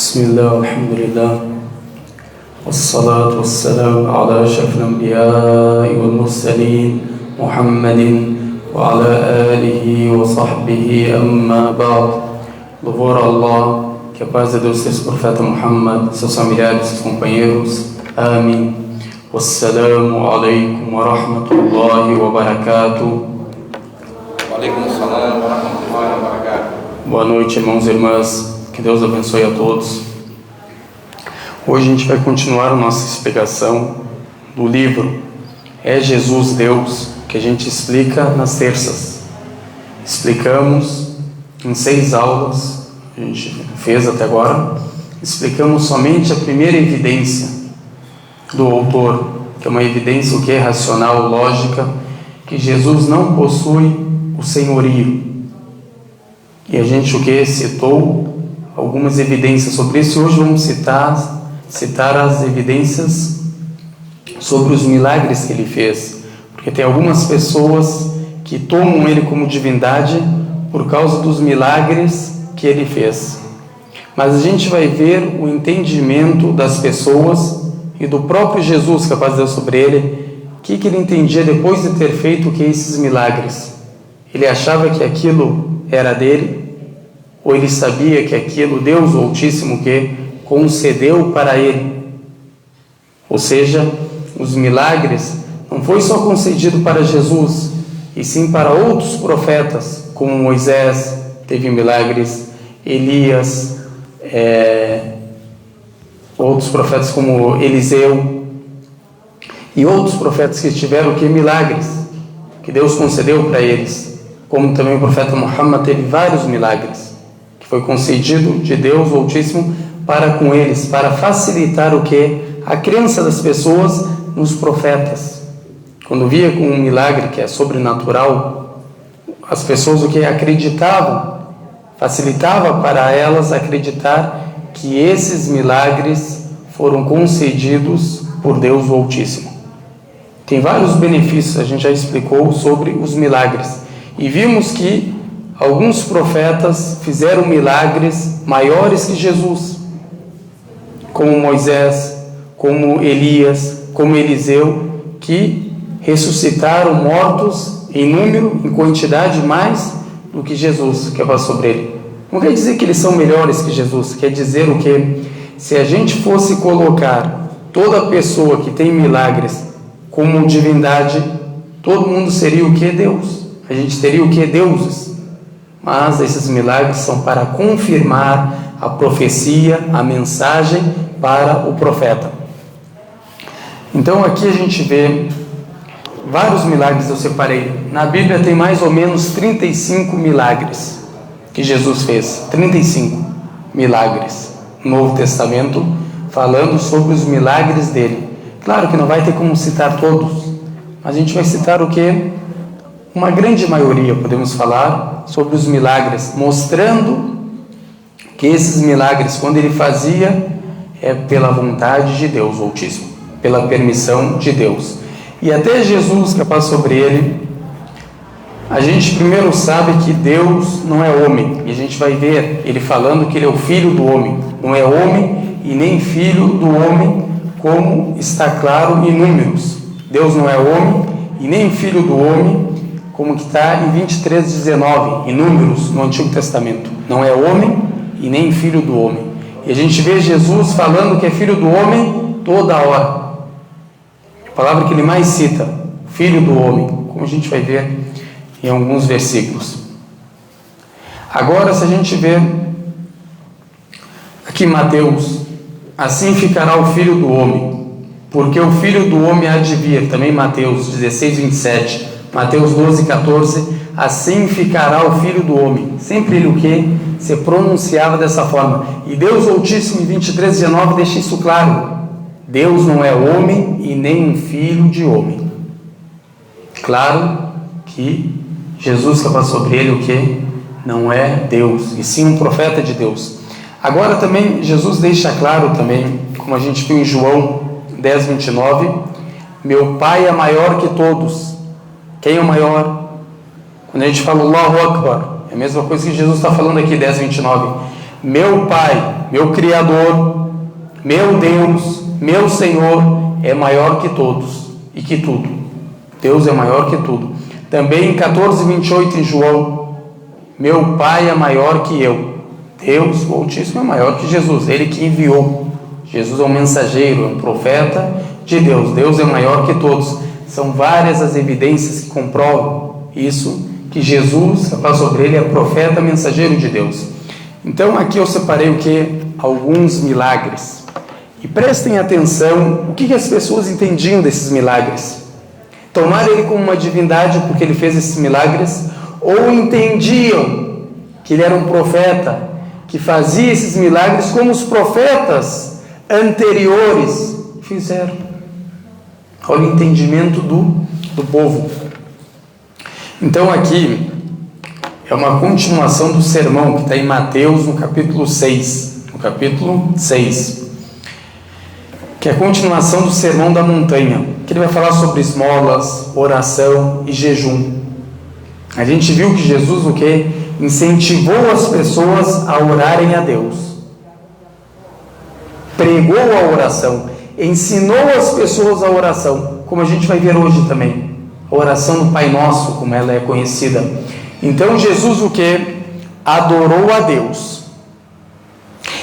بسم الله والحمد لله والصلاة والسلام على أشرف الأنبياء والمرسلين محمد وعلى آله وصحبه أما بعد. Louvor a Allah, que a paz de Deus seja o profeta Muhammad, seus familiares, seus companheiros. Amém. Wassalamu alaikum wa rahmatullahi wa barakatuh. Wa alaikum assalam wa rahmatullahi wa barakatuh. Boa noite, irmãos e irmãs. Que Deus abençoe a todos. Hoje a gente vai continuar a nossa explicação do livro É Jesus Deus, que a gente explica nas terças. Explicamos em 6 aulas, a gente fez até agora, explicamos somente a primeira evidência do autor, que é uma evidência o que é racional, lógica, que Jesus não possui o senhorio. E a gente o que citou algumas evidências sobre isso. Hoje vamos citar as evidências sobre os milagres que ele fez, porque tem algumas pessoas que tomam ele como divindade por causa dos milagres que ele fez. Mas a gente vai ver o entendimento das pessoas e do próprio Jesus, que a paz de Deus sobre ele, o que ele entendia depois de ter feito esses milagres. Ele achava que aquilo era dele, ou ele sabia que aquilo Deus o Altíssimo que concedeu para ele. Ou seja, os milagres não foi só concedido para Jesus, e sim para outros profetas, como Moisés teve milagres, Elias, outros profetas como Eliseu, e outros profetas que tiveram milagres, que Deus concedeu para eles, como também o profeta Muhammad teve vários milagres, que foi concedido de Deus o Altíssimo para com eles, para facilitar a crença das pessoas nos profetas. Quando via com um milagre que é sobrenatural, as pessoas acreditavam, facilitava para elas acreditar que esses milagres foram concedidos por Deus o Altíssimo. Tem vários benefícios, a gente já explicou sobre os milagres, e vimos que alguns profetas fizeram milagres maiores que Jesus, como Moisés, como Elias, como Eliseu, que ressuscitaram mortos em número, em quantidade mais do que Jesus, que vai sobre ele. Não quer dizer que eles são melhores que Jesus, quer dizer o que? Se a gente fosse colocar toda pessoa que tem milagres como divindade, todo mundo seria o que? Deus. A gente teria o que? Deuses. Mas esses milagres são para confirmar a profecia, a mensagem para o profeta. Então aqui a gente vê vários milagres, eu separei. Na Bíblia tem mais ou menos 35 milagres que Jesus fez. 35 milagres no Novo Testamento, falando sobre os milagres dele. Claro que não vai ter como citar todos, mas a gente vai citar o que? Uma grande maioria, podemos falar, sobre os milagres, mostrando que esses milagres, quando ele fazia, é pela vontade de Deus o Altíssimo, pela permissão de Deus. E até Jesus, que passa sobre ele, a gente primeiro sabe que Deus não é homem, e a gente vai ver ele falando que ele é o filho do homem, não é homem e nem filho do homem, como está claro em Números. Deus não é homem e nem filho do homem, como que está em 23:19, em Números, no Antigo Testamento. Não é homem e nem filho do homem. E a gente vê Jesus falando que é filho do homem toda hora. A palavra que ele mais cita, filho do homem, como a gente vai ver em alguns versículos. Agora, se a gente ver aqui em Mateus, assim ficará o filho do homem, porque o filho do homem há de vir, também Mateus 16:27, Mateus 12:14, assim ficará o filho do homem. Sempre ele o que? Se pronunciava dessa forma. E Deus Altíssimo em 23:19 deixa isso claro. Deus não é homem e nem um filho de homem. Claro que Jesus que passou sobre ele o que? Não é Deus, e sim um profeta de Deus. Agora também Jesus deixa claro também, como a gente viu em João 10:29, meu Pai é maior que todos. Quem é o maior? Quando a gente fala Allahu Akbar, é a mesma coisa que Jesus está falando aqui, 10:29. meu Pai, meu Criador, meu Deus, meu Senhor é maior que todos e que tudo. Deus é maior que tudo. Também em 14:28 em João, meu Pai é maior que eu. Deus, o Altíssimo, é maior que Jesus, Ele que enviou. Jesus é um mensageiro, é um profeta de Deus. Deus é maior que todos. São várias as evidências que comprovam isso, que Jesus, a paz sobre Ele, é profeta, mensageiro de Deus. Então aqui eu separei o que? Alguns milagres. E prestem atenção, o que as pessoas entendiam desses milagres? Tomaram Ele como uma divindade porque Ele fez esses milagres? Ou entendiam que Ele era um profeta, que fazia esses milagres como os profetas anteriores fizeram? Olha o entendimento do povo. Então aqui é uma continuação do sermão que está em Mateus no capítulo 6. No capítulo 6. Que é a continuação do sermão da montanha. Que ele vai falar sobre esmolas, oração e jejum. A gente viu que Jesus o quê? Incentivou as pessoas a orarem a Deus. Pregou a oração. Ensinou as pessoas a oração. Como a gente vai ver hoje também. A oração do Pai Nosso, como ela é conhecida. Então Jesus o quê? Adorou a Deus.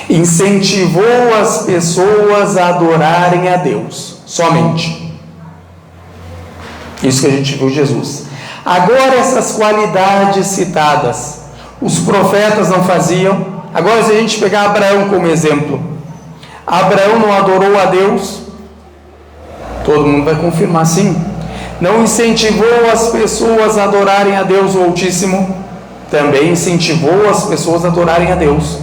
Incentivou as pessoas a adorarem a Deus. Somente. Isso que a gente viu Jesus. Agora essas qualidades citadas, os profetas não faziam. Agora se a gente pegar Abraão como exemplo, Abraão não adorou a Deus? Todo mundo vai confirmar sim. Não incentivou as pessoas a adorarem a Deus o Altíssimo? Também incentivou as pessoas a adorarem a Deus.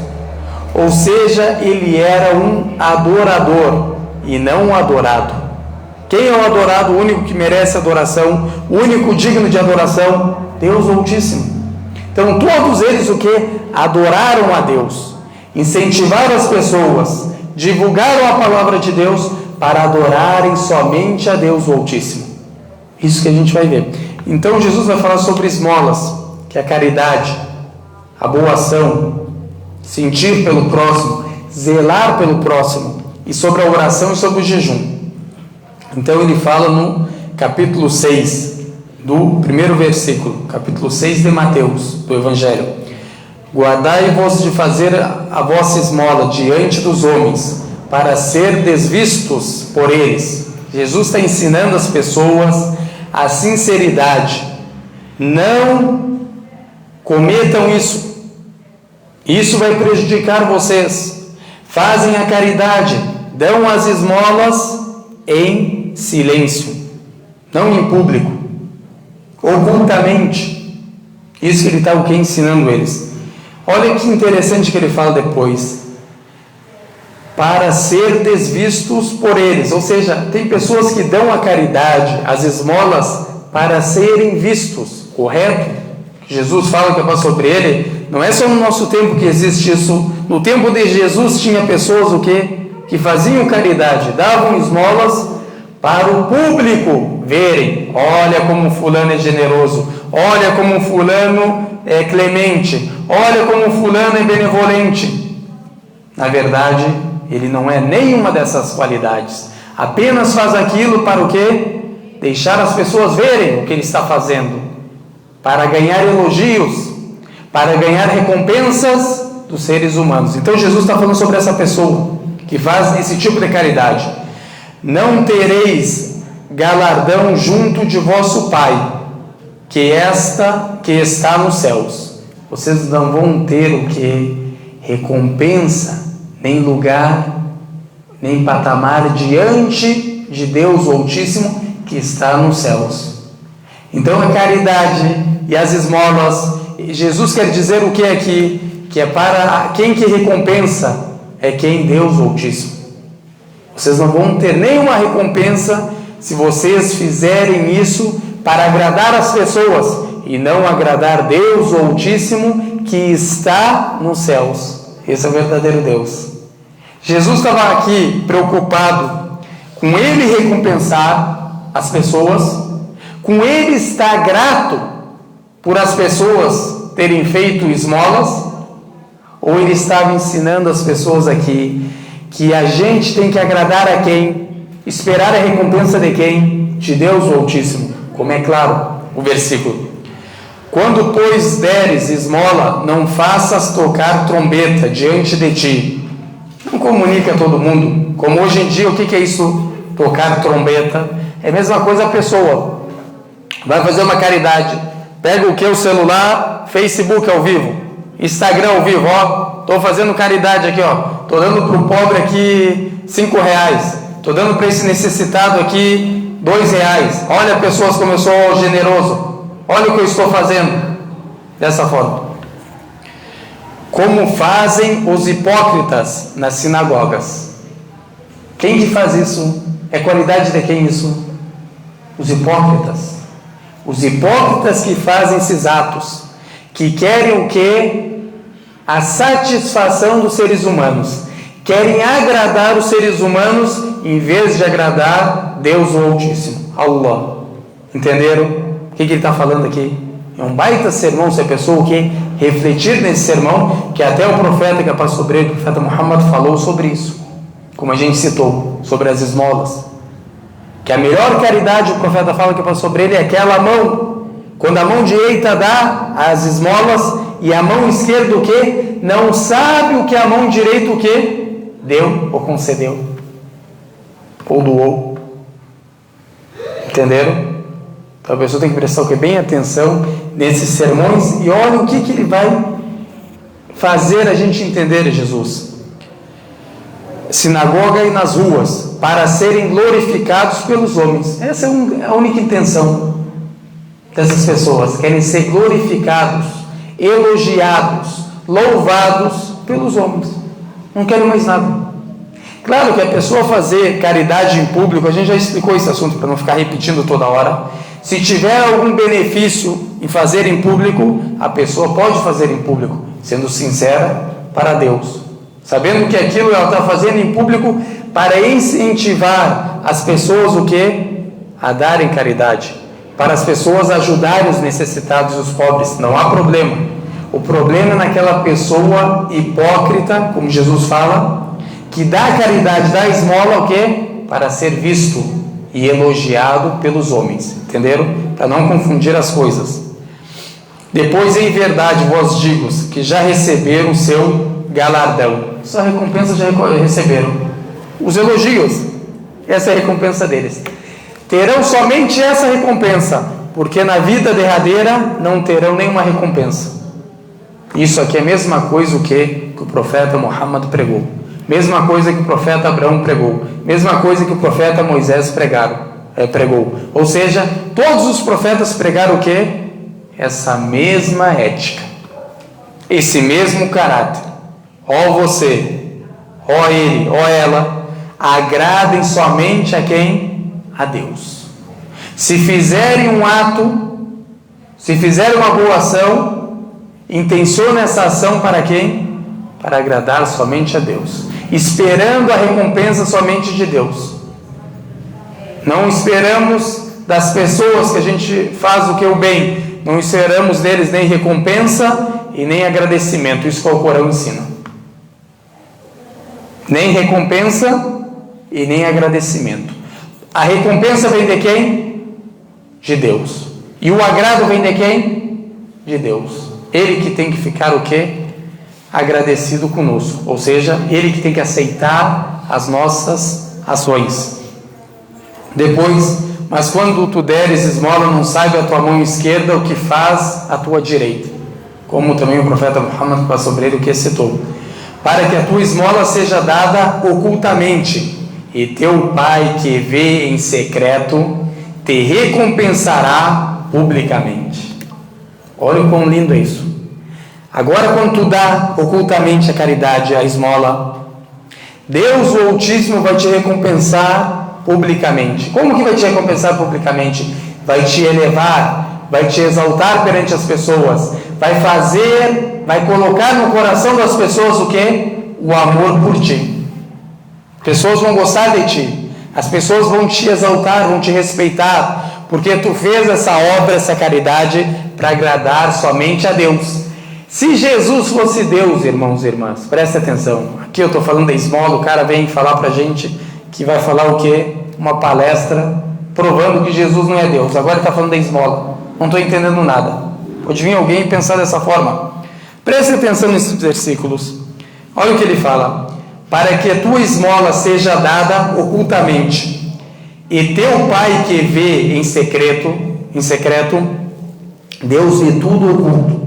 Ou seja, ele era um adorador e não um adorado. Quem é o adorado? O único que merece adoração, o único digno de adoração? Deus o Altíssimo. Então todos eles o que? Adoraram a Deus, incentivaram as pessoas, divulgaram a palavra de Deus para adorarem somente a Deus o Altíssimo. Isso que a gente vai ver. Então Jesus vai falar sobre esmolas, que é a caridade, a boa ação, sentir pelo próximo, zelar pelo próximo, e sobre a oração e sobre o jejum. Então ele fala no capítulo 6, do primeiro versículo, capítulo 6 de Mateus, do Evangelho: guardai-vos de fazer a vossa esmola diante dos homens, para ser desvistos por eles. Jesus está ensinando as pessoas a sinceridade. Não cometam isso. Isso vai prejudicar vocês. Fazem a caridade, dão as esmolas em silêncio, não em público, ocultamente. Isso que ele está ensinando eles. Olha que interessante que ele fala depois: para ser desvistos por eles. Ou seja, tem pessoas que dão a caridade, as esmolas, para serem vistos, correto? Jesus fala que é sobre ele. Não é só no nosso tempo que existe isso. No tempo de Jesus tinha pessoas o quê? Que faziam caridade, davam esmolas para o público verem. Olha como fulano é generoso, olha como fulano é clemente, olha como fulano é benevolente. Na verdade, ele não é nenhuma dessas qualidades. Apenas faz aquilo para o quê? Deixar as pessoas verem o que ele está fazendo, para ganhar elogios, para ganhar recompensas dos seres humanos. Então Jesus está falando sobre essa pessoa que faz esse tipo de caridade. Não tereis galardão junto de vosso Pai, que está nos céus. Vocês não vão ter o que? Recompensa, nem lugar, nem patamar diante de Deus o Altíssimo, que está nos céus. Então a caridade e as esmolas, Jesus quer dizer o que aqui? Que é para quem que recompensa? É quem? Deus o Altíssimo. Vocês não vão ter nenhuma recompensa se vocês fizerem isso para agradar as pessoas e não agradar Deus o Altíssimo, que está nos céus. Esse é o verdadeiro Deus. Jesus estava aqui preocupado com ele recompensar as pessoas, com ele estar grato por as pessoas terem feito esmolas, Ou ele estava ensinando as pessoas aqui que a gente tem que agradar a quem? Esperar a recompensa de quem? De Deus o Altíssimo. Como é claro o versículo. Quando, pois, deres esmola, não faças tocar trombeta diante de ti. Não comunica a todo mundo. Como hoje em dia, o que é isso? Tocar trombeta. É a mesma coisa a pessoa. Vai fazer uma caridade. Pega o que? O celular, Facebook ao vivo, Instagram ao vivo, ó. Estou fazendo caridade aqui, ó. Estou dando para o pobre aqui R$5. Estou dando para esse necessitado aqui R$2. Olha, pessoas, como eu sou generoso. Olha o que eu estou fazendo. Dessa forma. Como fazem os hipócritas nas sinagogas. Quem que faz isso? É qualidade de quem isso? Os hipócritas. Os hipócritas que fazem esses atos. Que querem o quê? A satisfação dos seres humanos. Querem agradar os seres humanos em vez de agradar Deus o Altíssimo, Allah. Entenderam? O que ele está falando aqui? É um baita sermão se a pessoa o quê? Refletir nesse sermão, que até o profeta que é passou sobre ele, o profeta Muhammad, falou sobre isso, como a gente citou, sobre as esmolas. Que a melhor caridade, o profeta fala que passou sobre ele, é aquela mão, quando a mão direita dá as esmolas e a mão esquerda o quê? Não sabe o que a mão direita o quê? Deu ou concedeu ou doou. Entenderam? Então a pessoa tem que prestar o quê? Bem atenção nesses sermões e olha o que ele vai fazer a gente entender Jesus. Sinagoga e nas ruas, para serem glorificados pelos homens. Essa é a única intenção dessas pessoas. Querem ser glorificados, elogiados, louvados pelos homens. Não querem mais nada. Claro que a pessoa fazer caridade em público, a gente já explicou esse assunto para não ficar repetindo toda hora. Se tiver algum benefício em fazer em público, a pessoa pode fazer em público, sendo sincera para Deus, sabendo que aquilo ela está fazendo em público para incentivar as pessoas o quê? A darem caridade, para as pessoas ajudarem os necessitados e os pobres. Não há problema. O problema é naquela pessoa hipócrita, como Jesus fala, que dá caridade, dá esmola o quê? Para ser visto e elogiado pelos homens. Entenderam? Para não confundir as coisas. Depois, em verdade, vos digo que já receberam o seu galardão. Sua recompensa já receberam. Os elogios, essa é a recompensa deles. Terão somente essa recompensa, porque na vida derradeira não terão nenhuma recompensa. Isso aqui é a mesma coisa que o profeta Muhammad pregou. Mesma coisa que o profeta Abraão pregou. Mesma coisa que o profeta Moisés pregou. Ou seja, todos os profetas pregaram o quê? Essa mesma ética. Esse mesmo caráter. Ó você, ó ele, ó ela, agradem somente a quem? A Deus. Se fizerem um ato, se fizerem uma boa ação, intencione essa ação para quem? Para agradar somente a Deus, esperando a recompensa somente de Deus. Não esperamos das pessoas que a gente faz o que é o bem, não esperamos deles nem recompensa e nem agradecimento. Isso que o Corão ensina. Nem recompensa e nem agradecimento. A recompensa vem de quem? De Deus. E o agrado vem de quem? De Deus. Ele que tem que ficar o quê? Agradecido conosco, ou seja, ele que tem que aceitar as nossas ações. Depois, mas quando tu deres esmola, não saiba a tua mão esquerda o que faz a tua direita, como também o profeta Muhammad passou sobre ele o que citou, para que a tua esmola seja dada ocultamente, e teu pai que vê em secreto te recompensará publicamente. Olha o quão lindo é isso. Agora, quando tu dá ocultamente a caridade, a esmola, Deus o Altíssimo vai te recompensar publicamente. Como que vai te recompensar publicamente? Vai te elevar, vai te exaltar perante as pessoas, vai colocar no coração das pessoas o quê? O amor por ti. Pessoas vão gostar de ti, as pessoas vão te exaltar, vão te respeitar, porque tu fez essa obra, essa caridade para agradar somente a Deus. Se Jesus fosse Deus, irmãos e irmãs, presta atenção, aqui eu estou falando da esmola, o cara vem falar para a gente que vai falar o quê? Uma palestra provando que Jesus não é Deus, agora ele está falando da esmola, não estou entendendo nada. Pode vir alguém e pensar dessa forma. Preste atenção nesses versículos, olha o que ele fala: para que a tua esmola seja dada ocultamente, e teu Pai que vê em secreto, Deus vê tudo oculto.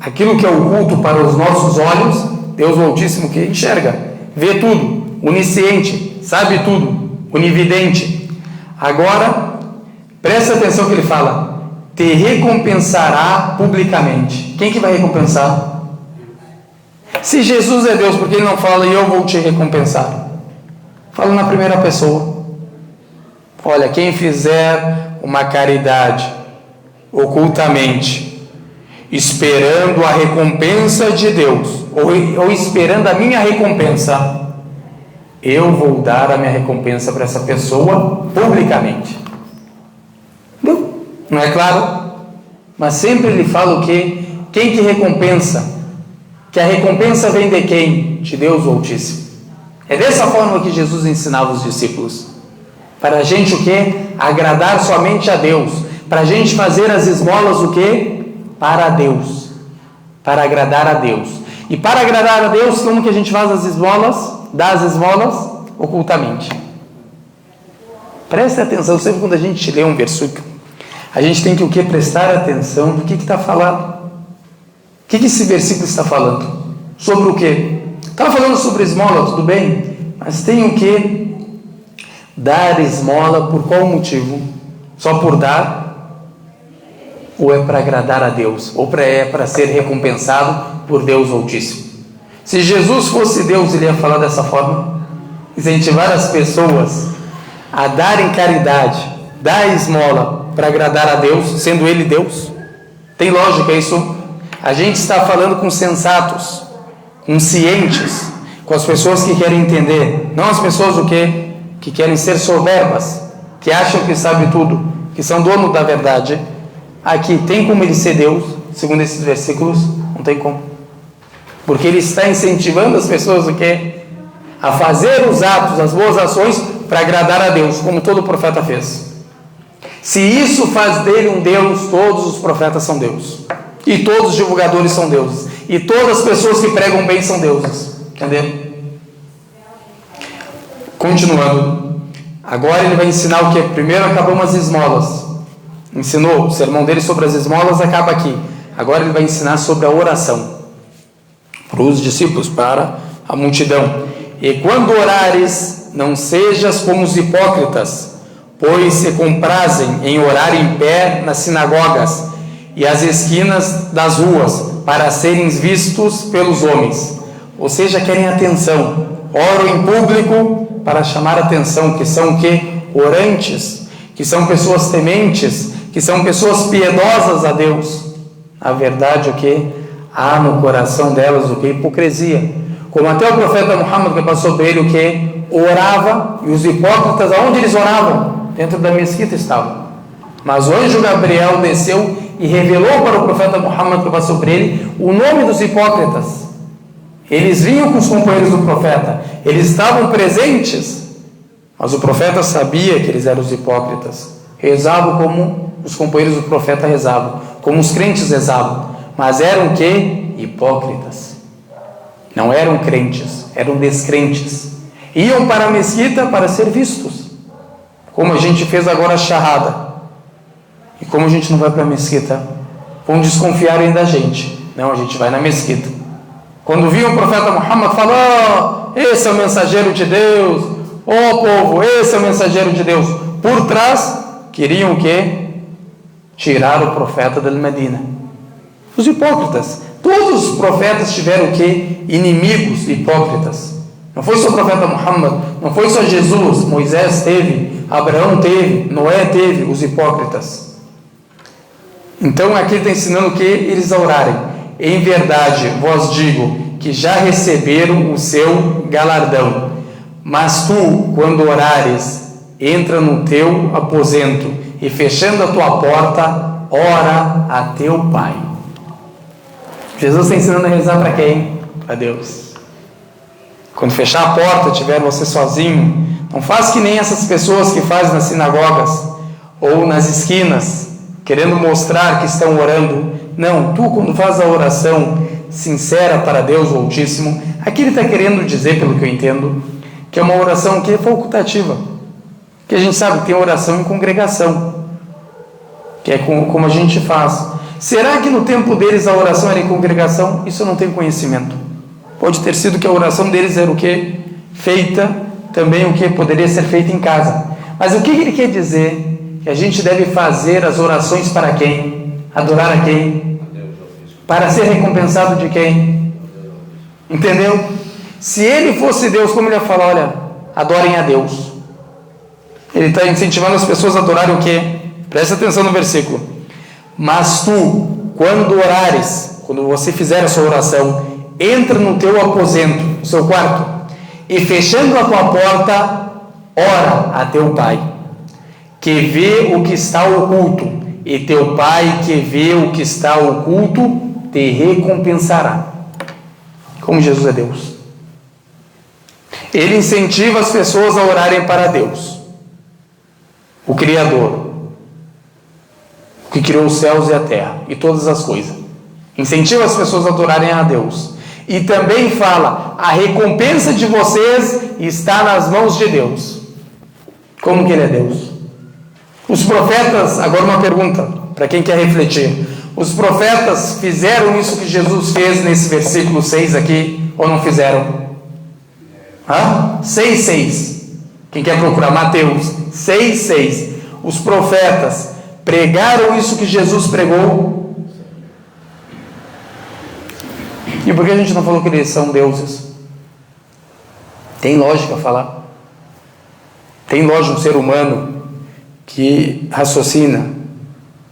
Aquilo que é oculto para os nossos olhos, Deus o Altíssimo que enxerga, vê tudo, onisciente, sabe tudo, onividente. Agora, presta atenção que ele fala: te recompensará publicamente. Quem que vai recompensar? Se Jesus é Deus, por que ele não fala e eu vou te recompensar? Fala na primeira pessoa. Olha, quem fizer uma caridade ocultamente, esperando a recompensa de Deus, ou esperando a minha recompensa, eu vou dar a minha recompensa para essa pessoa publicamente. Entendeu? Não é claro? Mas sempre ele fala o quê? Quem que recompensa? Que a recompensa vem de quem? De Deus o Altíssimo. É dessa forma que Jesus ensinava os discípulos. Para a gente o quê? Agradar somente a Deus. Para a gente fazer as esmolas o quê? Para Deus, para agradar a Deus. E para agradar a Deus, como que a gente faz as esmolas? Dá as esmolas ocultamente. Preste atenção, sempre quando a gente lê um versículo, a gente tem que o quê? Prestar atenção do que está falando. O que esse versículo está falando? Sobre o quê? Estava falando sobre esmola, tudo bem, mas tem o quê? Dar esmola por qual motivo? Só por dar? Ou é para agradar a Deus, ou é para ser recompensado por Deus Altíssimo? Se Jesus fosse Deus, ele ia falar dessa forma? Incentivar as pessoas a darem caridade, dar esmola para agradar a Deus, sendo ele Deus? Tem lógica isso? A gente está falando com sensatos, com cientes, com as pessoas que querem entender, não as pessoas o quê? Que querem ser soberbas, que acham que sabem tudo, que são donos da verdade. Aqui, tem como ele ser Deus, segundo esses versículos? Não tem como. Porque ele está incentivando as pessoas o quê? A fazer os atos, as boas ações, para agradar a Deus, como todo profeta fez. Se isso faz dele um Deus, todos os profetas são Deus. E todos os divulgadores são deuses. E todas as pessoas que pregam bem são deuses. Entendeu? Continuando. Agora ele vai ensinar o quê? Primeiro acabamos as esmolas. Ensinou o sermão dele sobre as esmolas, acaba aqui. Agora ele vai ensinar sobre a oração para os discípulos, para a multidão. E quando orares, não sejas como os hipócritas, pois se comprazem em orar em pé nas sinagogas e às esquinas das ruas, para serem vistos pelos homens. Ou seja, querem atenção, oram em público para chamar atenção, que são o quê? Orantes, que são pessoas tementes, que são pessoas piedosas a Deus. A verdade o que? Há no coração delas o que? Hipocrisia. Como até o profeta Muhammad, que passou por ele o que? Orava, e os hipócritas, aonde eles oravam? Dentro da mesquita estavam. Mas o anjo Gabriel desceu e revelou para o profeta Muhammad, que passou por ele, o nome dos hipócritas. Eles vinham com os companheiros do profeta, eles estavam presentes, mas o profeta sabia que eles eram os hipócritas. Rezavam como os companheiros do profeta rezavam, como os crentes rezavam, mas eram o quê? Hipócritas. Não eram crentes, eram descrentes. Iam para a mesquita para ser vistos, como a gente fez agora a charrada. E como a gente não vai para a mesquita, vão desconfiar ainda da gente. Não, a gente vai na mesquita. Quando viu o profeta Muhammad, falou: esse é o mensageiro de Deus, povo, esse é o mensageiro de Deus. Por trás, queriam o quê? Tirar o profeta da Medina. Os hipócritas. Todos os profetas tiveram o quê? Inimigos hipócritas. Não foi só o profeta Muhammad, não foi só Jesus, Moisés teve, Abraão teve, Noé teve, os hipócritas. Então aqui está ensinando o que? Eles a orarem. Em verdade, vos digo que já receberam o seu galardão. Mas tu, quando orares, entra no teu aposento e fechando a tua porta, ora a teu Pai. Jesus está ensinando a rezar para quem? Para Deus. Quando fechar a porta, tiver você sozinho, não faz que nem essas pessoas que fazem nas sinagogas ou nas esquinas, querendo mostrar que estão orando. Não, tu quando faz a oração sincera para Deus o Altíssimo, aqui ele está querendo dizer, pelo que eu entendo, que é uma oração que é facultativa, que a gente sabe que tem oração em congregação, que é como a gente faz. Será que no tempo deles a oração era em congregação? Isso eu não tenho conhecimento. Pode ter sido que a oração deles era o quê? Feita também o que poderia ser feita em casa. Mas o que ele quer dizer? Que a gente deve fazer as orações para quem? Adorar a quem? Para ser recompensado de quem? Entendeu? Se ele fosse Deus, como ele ia falar? Olha, adorem a Deus. Ele está incentivando as pessoas a adorarem o quê? Presta atenção no versículo. Mas tu, quando orares, quando você fizer a sua oração, entra no teu aposento, no seu quarto, e fechando a tua porta, ora a teu pai, que vê o que está oculto, e teu pai que vê o que está oculto, te recompensará. Como Jesus é Deus. Ele incentiva as pessoas a orarem para Deus, o Criador, que criou os céus e a terra e todas as coisas. Incentiva as pessoas a adorarem a Deus. E também fala, a recompensa de vocês está nas mãos de Deus. Como que ele é Deus? Os profetas, agora uma pergunta para quem quer refletir. Os profetas fizeram isso que Jesus fez nesse versículo 6 aqui, ou não fizeram? 6:6. Quem quer procurar? Mateus 6:6. Os profetas pregaram isso que Jesus pregou? E por que a gente não falou que eles são deuses? Tem lógica falar? Tem lógica um ser humano que raciocina,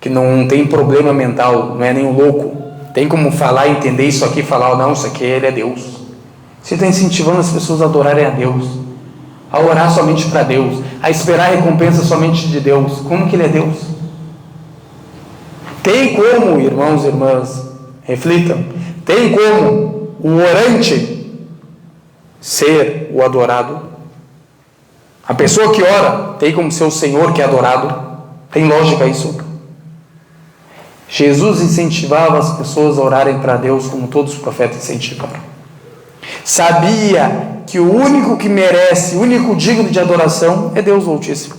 que não tem problema mental, não é nem um louco, tem como falar, entender isso aqui, falar, não, isso aqui ele é Deus. Você está incentivando as pessoas a adorarem a Deus, a orar somente para Deus, a esperar a recompensa somente de Deus. Como que ele é Deus? Tem como, irmãos e irmãs, reflitam, tem como o orante ser o adorado? A pessoa que ora tem como ser o Senhor que é adorado? Tem lógica isso? Jesus incentivava as pessoas a orarem para Deus como todos os profetas incentivaram. Sabia que o único que merece, o único digno de adoração é Deus o Altíssimo.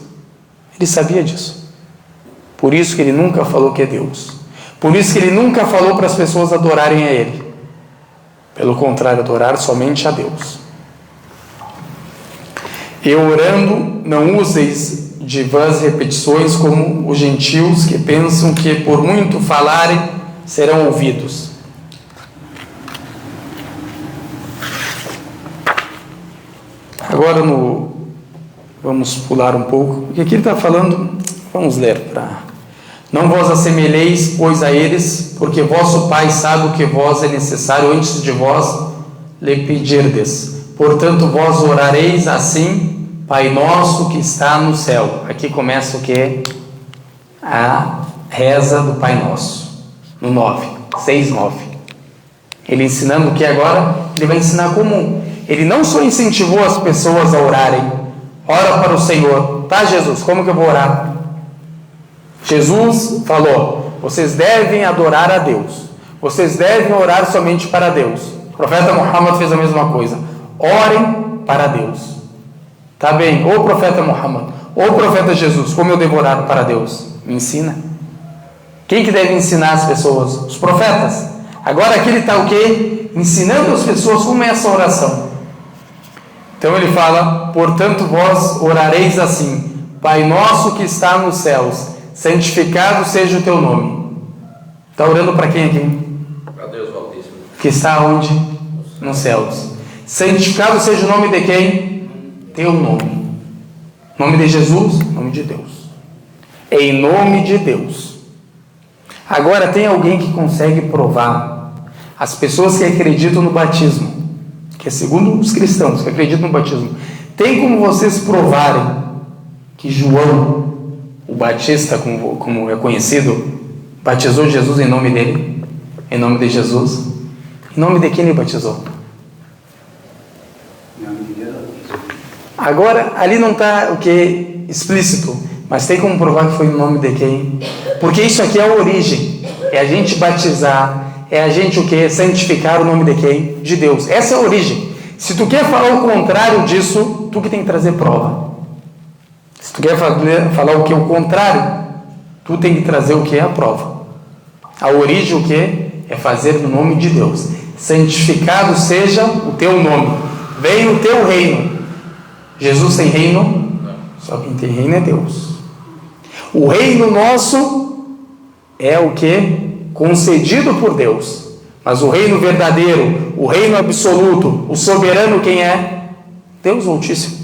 Ele sabia disso. Por isso que ele nunca falou que é Deus. Por isso que ele nunca falou para as pessoas adorarem a Ele. Pelo contrário, adorar somente a Deus. E orando, não useis de vãs repetições como os gentios que pensam que por muito falarem serão ouvidos. Agora vamos pular um pouco, porque aqui ele está falando, vamos ler para... Não vos assemelheis, pois, a eles, porque vosso Pai sabe o que vos é necessário antes de vós lhe pedirdes. Portanto, vós orareis assim, Pai nosso que está no céu. Aqui começa o que? A reza do Pai Nosso, no 9, 6:9. Ele ensinando o que agora? Ele vai ensinar como. Ele não só incentivou as pessoas a orarem, ora para o Senhor. Tá, Jesus, como que eu vou orar? Jesus falou, vocês devem adorar a Deus, vocês devem orar somente para Deus. O profeta Muhammad fez a mesma coisa, orem para Deus. Tá bem, ô profeta Muhammad, ô profeta Jesus, como eu devo orar para Deus? Me ensina. Quem que deve ensinar as pessoas? Os profetas. Agora aqui ele está o quê? Ensinando as pessoas como é essa oração. Então ele fala, portanto vós orareis assim, Pai nosso que está nos céus, santificado seja o teu nome. Está orando para quem aqui? Para Deus Altíssimo. Que está onde? Nos céus. Santificado seja o nome de quem? Teu nome. Nome de Jesus? Nome de Deus. Em nome de Deus. Agora tem alguém que consegue provar? As pessoas que acreditam no batismo, que é segundo os cristãos que acreditam no batismo, tem como vocês provarem que João, o Batista, como é conhecido, batizou Jesus em nome dele, em nome de Jesus? Em nome de quem ele batizou? Agora, ali não está o que? Explícito, mas tem como provar que foi em nome de quem? Porque isso aqui é a origem, é a gente batizar, é a gente o que? Santificar o nome de quem? De Deus. Essa é a origem. Se tu quer falar o contrário disso, tu que tem que trazer prova. Se tu quer falar o que é o contrário, tu tem que trazer o que é a prova. A origem o que? É fazer no nome de Deus. Santificado seja o teu nome. Venha o teu reino. Jesus tem reino? Só quem tem reino é Deus. O reino nosso é o que? Concedido por Deus. Mas o reino verdadeiro, o reino absoluto, o soberano quem é? Deus Altíssimo.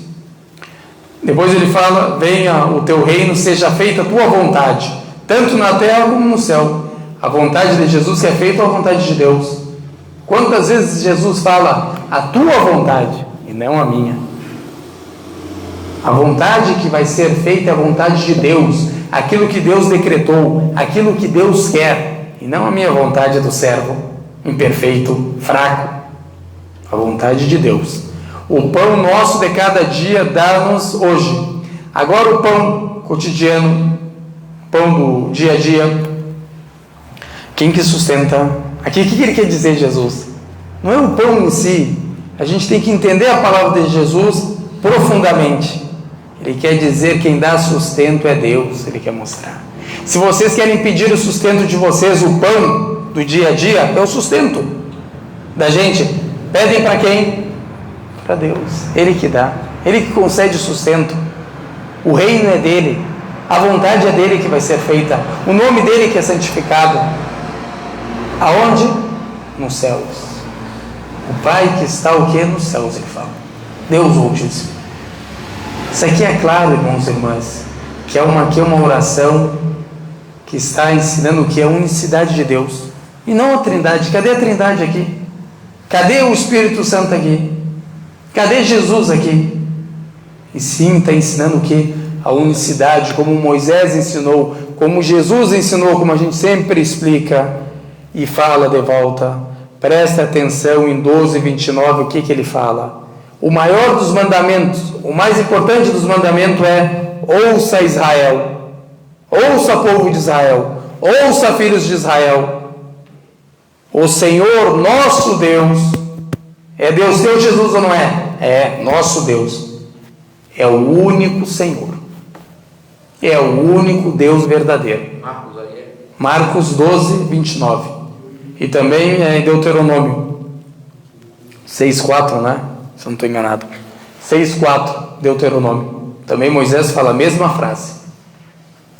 Depois ele fala, venha o teu reino, seja feita a tua vontade, tanto na terra como no céu. A vontade de Jesus que é feita ou a vontade de Deus? Quantas vezes Jesus fala a tua vontade e não a minha? A vontade que vai ser feita é a vontade de Deus, aquilo que Deus decretou, aquilo que Deus quer, e não a minha vontade do servo, imperfeito, fraco. A vontade de Deus. O pão nosso de cada dia dá-nos hoje. Agora o pão cotidiano, pão do dia a dia, quem que sustenta? Aqui o que ele quer dizer, Jesus? Não é o pão em si. A gente tem que entender a palavra de Jesus profundamente. Ele quer dizer quem dá sustento é Deus. Ele quer mostrar. Se vocês querem pedir o sustento de vocês, o pão do dia a dia é o sustento da gente. Pedem para quem? Para Deus. Ele que dá. Ele que concede o sustento. O reino é dele. A vontade é dele que vai ser feita. O nome dele que é santificado. Aonde? Nos céus. O Pai que está o que? Nos céus, ele fala. Deus Altíssimo. Isso aqui é claro, irmãos e irmãs, que é uma oração que está ensinando o que é a unicidade de Deus. E não a trindade. Cadê a trindade aqui? Cadê o Espírito Santo aqui? Cadê Jesus aqui? E sim, está ensinando o que? A unicidade, como Moisés ensinou, como Jesus ensinou, como a gente sempre explica e fala de volta. Presta atenção em 12:29, o que ele fala? O maior dos mandamentos, o mais importante dos mandamentos é: ouça Israel, ouça povo de Israel, ouça filhos de Israel. O Senhor nosso Deus, é Deus teu, Jesus, ou não é? É, nosso Deus, é o único Senhor, é o único Deus verdadeiro. Marcos 12:29. E também em Deuteronômio 6:4, né? Se eu não estou enganado. 6:4, Deuteronômio. Também Moisés fala a mesma frase.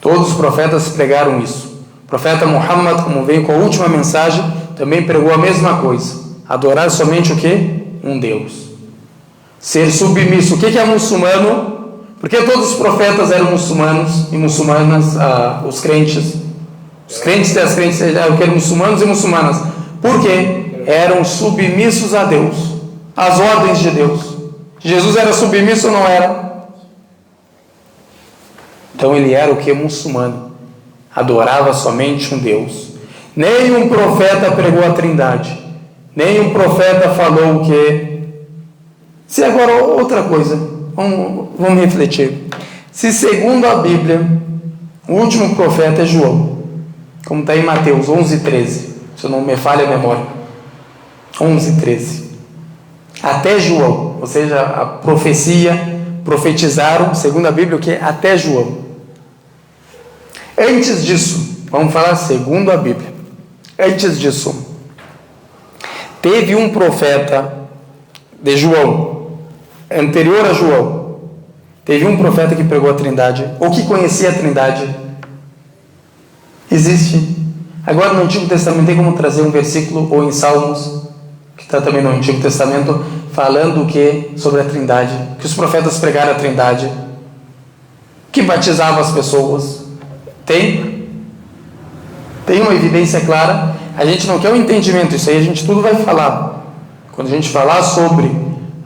Todos os profetas pregaram isso. O profeta Muhammad, como veio com a última mensagem, também pregou a mesma coisa. Adorar somente o quê? Um Deus. Ser submisso. O que é muçulmano? Porque todos os profetas eram muçulmanos e muçulmanas, os crentes. Os crentes e as crentes eram muçulmanos e muçulmanas. Por quê? Eram submissos a Deus, às ordens de Deus. Jesus era submisso ou não era? Então ele era o que? Muçulmano. Adorava somente um Deus. Nenhum profeta pregou a trindade. Nenhum profeta falou o que? Se agora outra coisa, vamos refletir. Se segundo a Bíblia, o último profeta é João, como está em Mateus 11:13, se eu não me falha a memória, 11:13, até João, ou seja, a profecia, profetizaram, segundo a Bíblia, o que? Até João. Antes disso, vamos falar segundo a Bíblia, antes disso, teve um profeta de João, anterior a João, teve um profeta que pregou a trindade, ou que conhecia a trindade. Existe. Agora no Antigo Testamento tem como trazer um versículo, ou em Salmos, que está também no Antigo Testamento, falando o que? Sobre a trindade, que os profetas pregaram a trindade, que batizavam as pessoas. Tem uma evidência clara. A gente não quer um entendimento, isso aí a gente tudo vai falar. Quando a gente falar sobre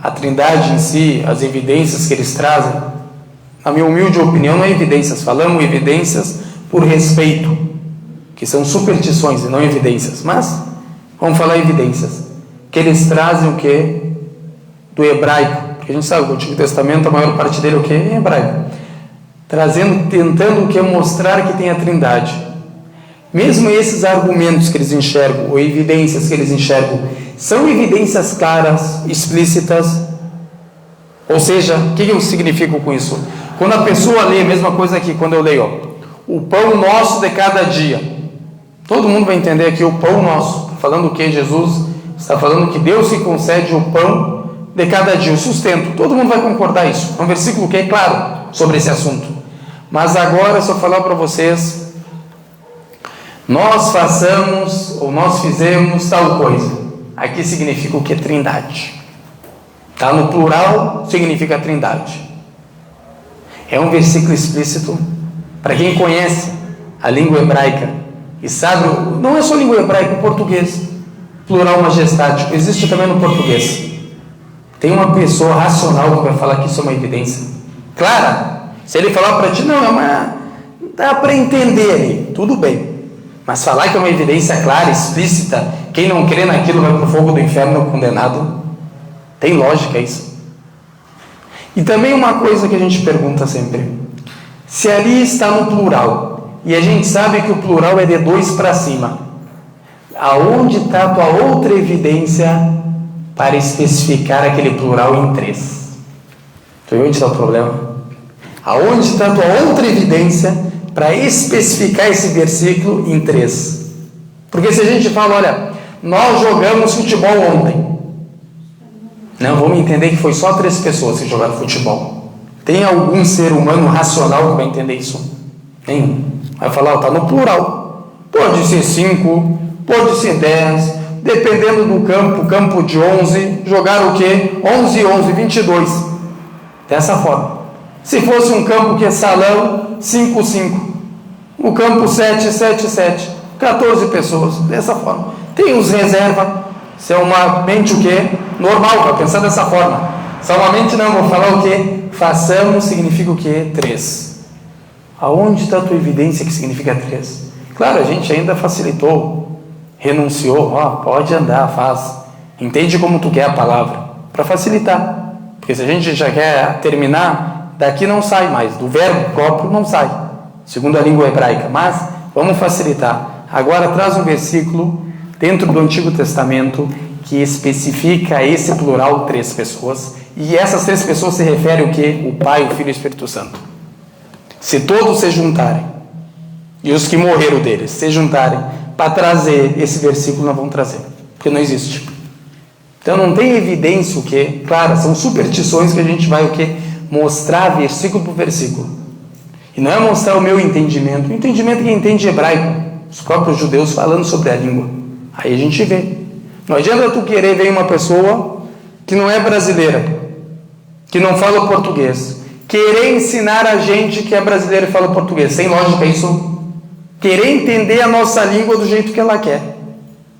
a trindade em si, as evidências que eles trazem, na minha humilde opinião, não é evidências, falamos evidências por respeito, que são superstições e não evidências, mas vamos falar evidências. que eles trazem o quê? Do hebraico. Porque a gente sabe que o Antigo Testamento, a maior parte dele é o quê? Em hebraico. Tentando o quê? Mostrar que tem a Trindade. Mesmo esses argumentos que eles enxergam, ou evidências que eles enxergam, são evidências claras, explícitas. Ou seja, o que eu significo com isso? Quando a pessoa lê, a mesma coisa aqui, quando eu leio, ó, o pão nosso de cada dia. Todo mundo vai entender aqui o pão nosso. Está falando o que? Jesus está falando que Deus se concede o pão de cada dia, o sustento. Todo mundo vai concordar isso. É um versículo que é claro sobre esse assunto. Mas agora, se eu falar para vocês, nós façamos, ou nós fizemos tal coisa. Aqui significa o que? Trindade. Está no plural, significa Trindade. É um versículo explícito. Para quem conhece a língua hebraica e sabe, não é só língua hebraica, o português, plural majestático, existe também no português. Tem uma pessoa racional que vai falar que isso é uma evidência clara. Se ele falar para ti, não, dá para entender ali, tudo bem. Mas falar que é uma evidência clara, explícita, quem não crê naquilo vai para o fogo do inferno condenado, tem lógica isso. E também uma coisa que a gente pergunta sempre, se ali está no plural, e a gente sabe que o plural é de 2 para cima, aonde está a tua outra evidência para especificar aquele plural em 3? Tu viu onde está o problema? Aonde está a tua outra evidência para especificar esse versículo em 3? Porque se a gente fala, olha, nós jogamos futebol ontem, não, vamos entender que foi só 3 pessoas que jogaram futebol. Tem algum ser humano racional que vai entender isso? Nenhum. Vai falar, está no plural. Pode ser 5, pode ser 10, dependendo do campo de 11, jogar o quê? 11, 11, 22. Dessa forma. Se fosse um campo que é salão, 5, 5. O campo 7, 7, 7. 14 pessoas. Dessa forma. Tem os reserva. Se é uma mente o quê? Normal, para pensar dessa forma. Se é uma mente não, vou falar o quê? Façamos significa o quê? 3. Aonde está a tua evidência que significa 3? Claro, a gente ainda facilitou, renunciou, pode andar, faz. Entende como tu quer a palavra, para facilitar. Porque se a gente já quer terminar, daqui não sai mais, do verbo próprio não sai, segundo a língua hebraica. Mas vamos facilitar. Agora traz um versículo dentro do Antigo Testamento que especifica esse plural 3 pessoas. E essas 3 pessoas se referem ao quê? O Pai, o Filho e o Espírito Santo. Se todos se juntarem, e os que morreram deles se juntarem, para trazer esse versículo, não vão trazer, porque não existe. Então não tem evidência o quê? Claro, são superstições que a gente vai o quê? Mostrar versículo por versículo. E não é mostrar o meu entendimento. O entendimento é quem entende hebraico, os próprios judeus falando sobre a língua. Aí a gente vê. Não adianta tu querer ver uma pessoa que não é brasileira, que não fala português, querer ensinar a gente que é brasileiro e fala português. Sem lógica isso. Querer entender a nossa língua do jeito que ela quer.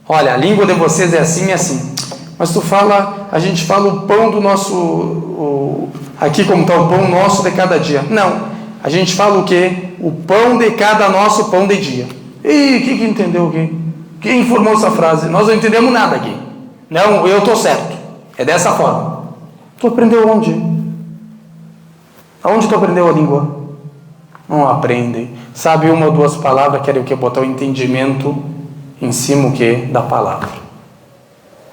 Olha, a língua de vocês é assim e assim. Mas tu fala, a gente fala o pão do nosso, aqui como está o pão nosso de cada dia. Não, a gente fala o quê? O pão de cada nosso pão de dia. E o que entendeu aqui? Quem informou essa frase? Nós não entendemos nada aqui. Não, eu estou certo. É dessa forma. Tu aprendeu onde? Aonde tu aprendeu a língua? Não aprende. Sabe uma ou 2 palavras, querem o que? Botar o entendimento em cima o que? Da palavra.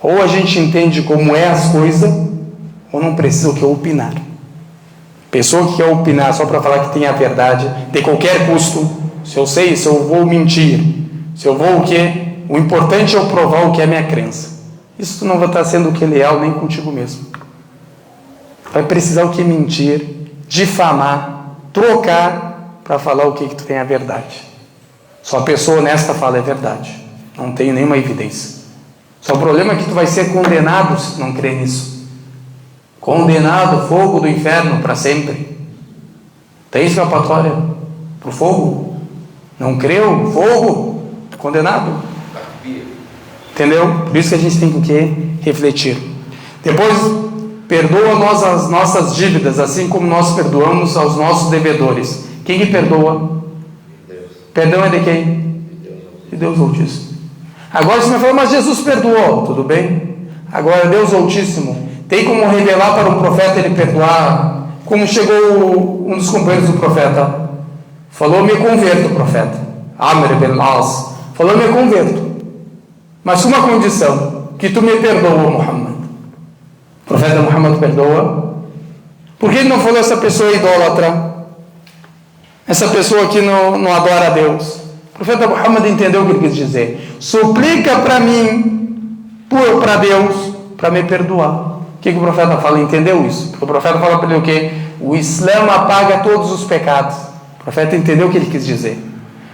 Ou a gente entende como é as coisas, ou não precisa o que? Opinar. Pessoa que quer opinar só para falar que tem a verdade, de qualquer custo, se eu sei, se eu vou mentir, se eu vou o que? O importante é eu provar o que é minha crença. Isso tu não vai estar sendo o que? Leal nem contigo mesmo. Vai precisar o que? Mentir, difamar, trocar para falar o que tu tem a verdade. Só a pessoa honesta fala é verdade. Não tem nenhuma evidência. Só o problema é que tu vai ser condenado se tu não crer nisso. Condenado, fogo do inferno para sempre. Tem escapatória para o fogo? Não creu? Fogo? Condenado. Entendeu? Por isso que a gente tem que o quê? Refletir. Depois, perdoa nós as nossas dívidas, assim como nós perdoamos aos nossos devedores. Quem que perdoa? Deus. Perdão é de quem? De Deus Altíssimo. Agora você me falou, mas Jesus perdoou. Tudo bem? Agora, Deus Altíssimo tem como revelar para um profeta ele perdoar? Como chegou um dos companheiros do profeta, falou: me converto, profeta Amr ibn al-As, falou: me converto, mas com uma condição, que tu me perdoa, Muhammad. O profeta Muhammad perdoa. Por que ele não falou: essa pessoa é idólatra, essa pessoa que não adora a Deus? O profeta Muhammad entendeu o que ele quis dizer: suplica para mim, para Deus, para me perdoar. O que o profeta fala? Entendeu isso? Porque o profeta fala para ele o quê? O Islã apaga todos os pecados. O profeta entendeu o que ele quis dizer.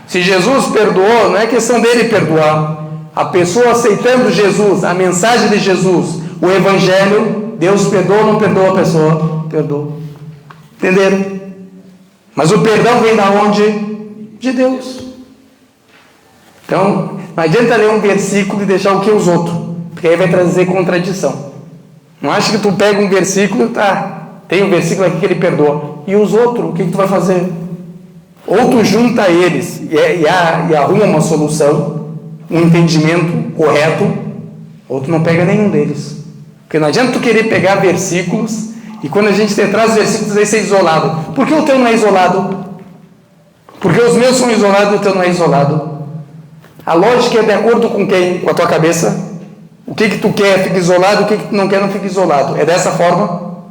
Se Jesus perdoou, não é questão dele perdoar. A pessoa aceitando Jesus, a mensagem de Jesus, o Evangelho, Deus perdoa ou não perdoa a pessoa? Perdoa. Entenderam? Mas o perdão vem da onde? De Deus. Então, não adianta ler um versículo e deixar o que os outros, porque aí vai trazer contradição. Não acha que tu pega um versículo, tem um versículo aqui que ele perdoa, e os outros, o que tu vai fazer? Ou tu junta eles e arruma uma solução, um entendimento correto, ou tu não pega nenhum deles. Porque não adianta tu querer pegar versículos, e quando a gente traz versículos aí ser isolado. Por que o teu não é isolado? Porque os meus são isolados e o teu não é isolado. A lógica é de acordo com quem? Com a tua cabeça? O que tu quer fica isolado, o que tu não quer não fica isolado. É dessa forma?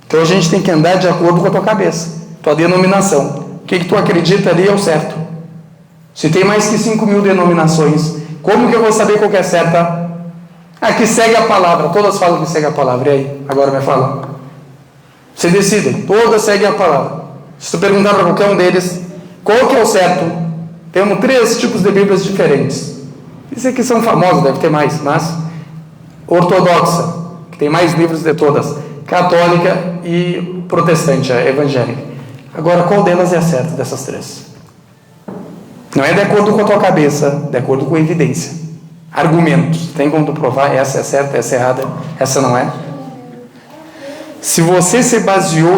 Então a gente tem que andar de acordo com a tua cabeça, tua denominação. O que tu acredita ali é o certo. Se tem mais que 5.000 denominações, como que eu vou saber qual que é certa? Que segue a palavra. Todas falam que segue a palavra. E aí? Agora me fala. Você decide. Todas seguem a palavra. Se tu perguntar para qualquer um deles qual que é o certo, temos 3 tipos de Bíblias diferentes. Isso aqui são famosos, deve ter mais, mas ortodoxa, que tem mais livros de todas, católica e protestante, a evangélica. Agora, qual delas é a certa dessas 3? Não é de acordo com a tua cabeça, de acordo com a evidência. Argumentos. Tem como tu provar? Essa é certa, essa é errada, essa não é? Se você se baseou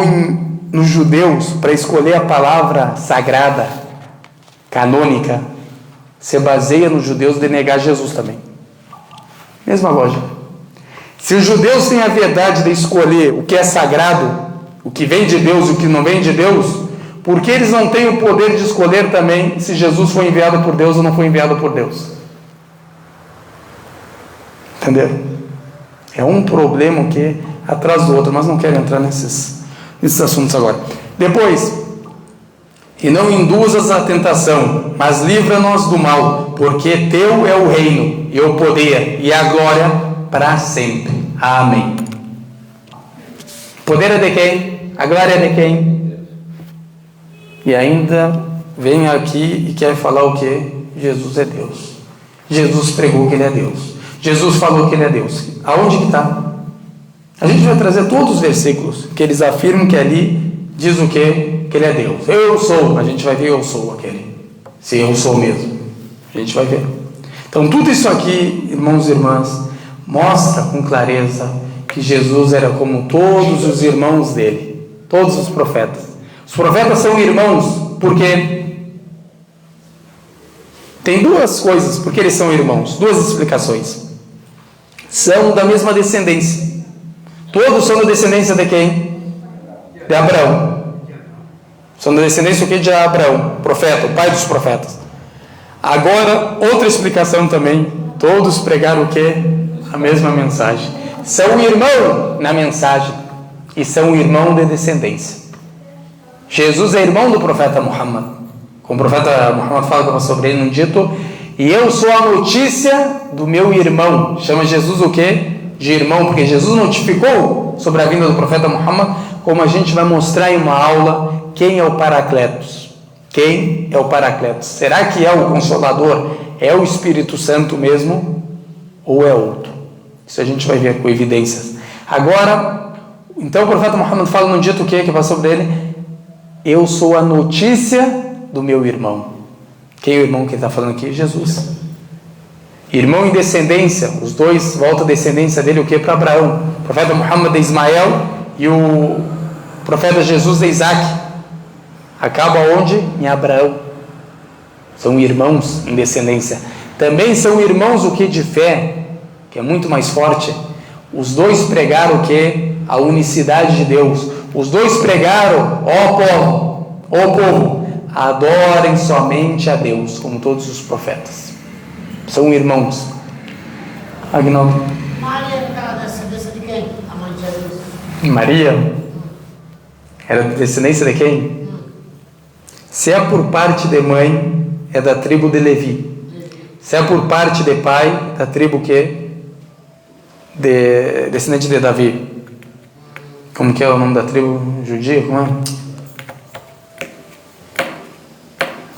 nos judeus para escolher a palavra sagrada, canônica, se baseia nos judeus de negar Jesus também. Mesma lógica. Se os judeus têm a verdade de escolher o que é sagrado, o que vem de Deus e o que não vem de Deus, por que eles não têm o poder de escolher também se Jesus foi enviado por Deus ou não foi enviado por Deus? Entenderam? É um problema que atrás do outro, mas não quero entrar nesses assuntos agora. Depois, e não induzas a tentação, mas livra-nos do mal, porque teu é o reino, e o poder, e a glória para sempre. Amém. O poder é de quem? A glória é de quem? E ainda vem aqui e quer falar o quê? Jesus é Deus. Jesus pregou que Ele é Deus. Jesus falou que Ele é Deus. Aonde que está? A gente vai trazer todos os versículos que eles afirmam que ali diz o quê? Que Ele é Deus. Eu sou. A gente vai ver eu sou aquele. Se eu sou mesmo. A gente vai ver. Então tudo isso aqui, irmãos e irmãs, mostra com clareza que Jesus era como todos os irmãos dele. Todos os profetas. Os profetas são irmãos porque tem 2 coisas porque eles são irmãos. 2 explicações. São da mesma descendência. Todos são da descendência de quem? De Abraão. São da descendência de Abraão, profeta, o pai dos profetas. Agora, outra explicação também. Todos pregaram o quê? A mesma mensagem. São irmão na mensagem e são irmão de descendência. Jesus é irmão do profeta Muhammad. Como o profeta Muhammad fala sobre ele num dito: e eu sou a notícia do meu irmão. Chama Jesus o quê? De irmão, porque Jesus notificou sobre a vinda do profeta Muhammad, como a gente vai mostrar em uma aula. Quem é o Paracletos? Quem é o Paracletos? Será que é o Consolador? É o Espírito Santo mesmo? Ou é outro? Isso a gente vai ver com evidências. Agora, então o profeta Muhammad fala num dito o que vai sobre ele? Eu sou a notícia do meu irmão. Quem é o irmão que ele está falando aqui? Jesus. Irmão em descendência, os dois voltam a descendência dele, o que? Para Abraão. O profeta Muhammad de Ismael e o profeta Jesus de Isaac. Acaba onde? Em Abraão. São irmãos em descendência. Também são irmãos o que? De fé. que é muito mais forte. Os dois pregaram o quê? A unicidade de Deus. Os dois pregaram, ó povo, adorem somente a Deus, como todos os profetas. São irmãos. Agnaldo. Maria era descendência de quem? A mãe de Jesus. Maria era descendência de quem? Se é por parte de mãe, é da tribo de Levi. Se é por parte de pai, da tribo que? Descendente de Davi. Como que é o nome da tribo judia?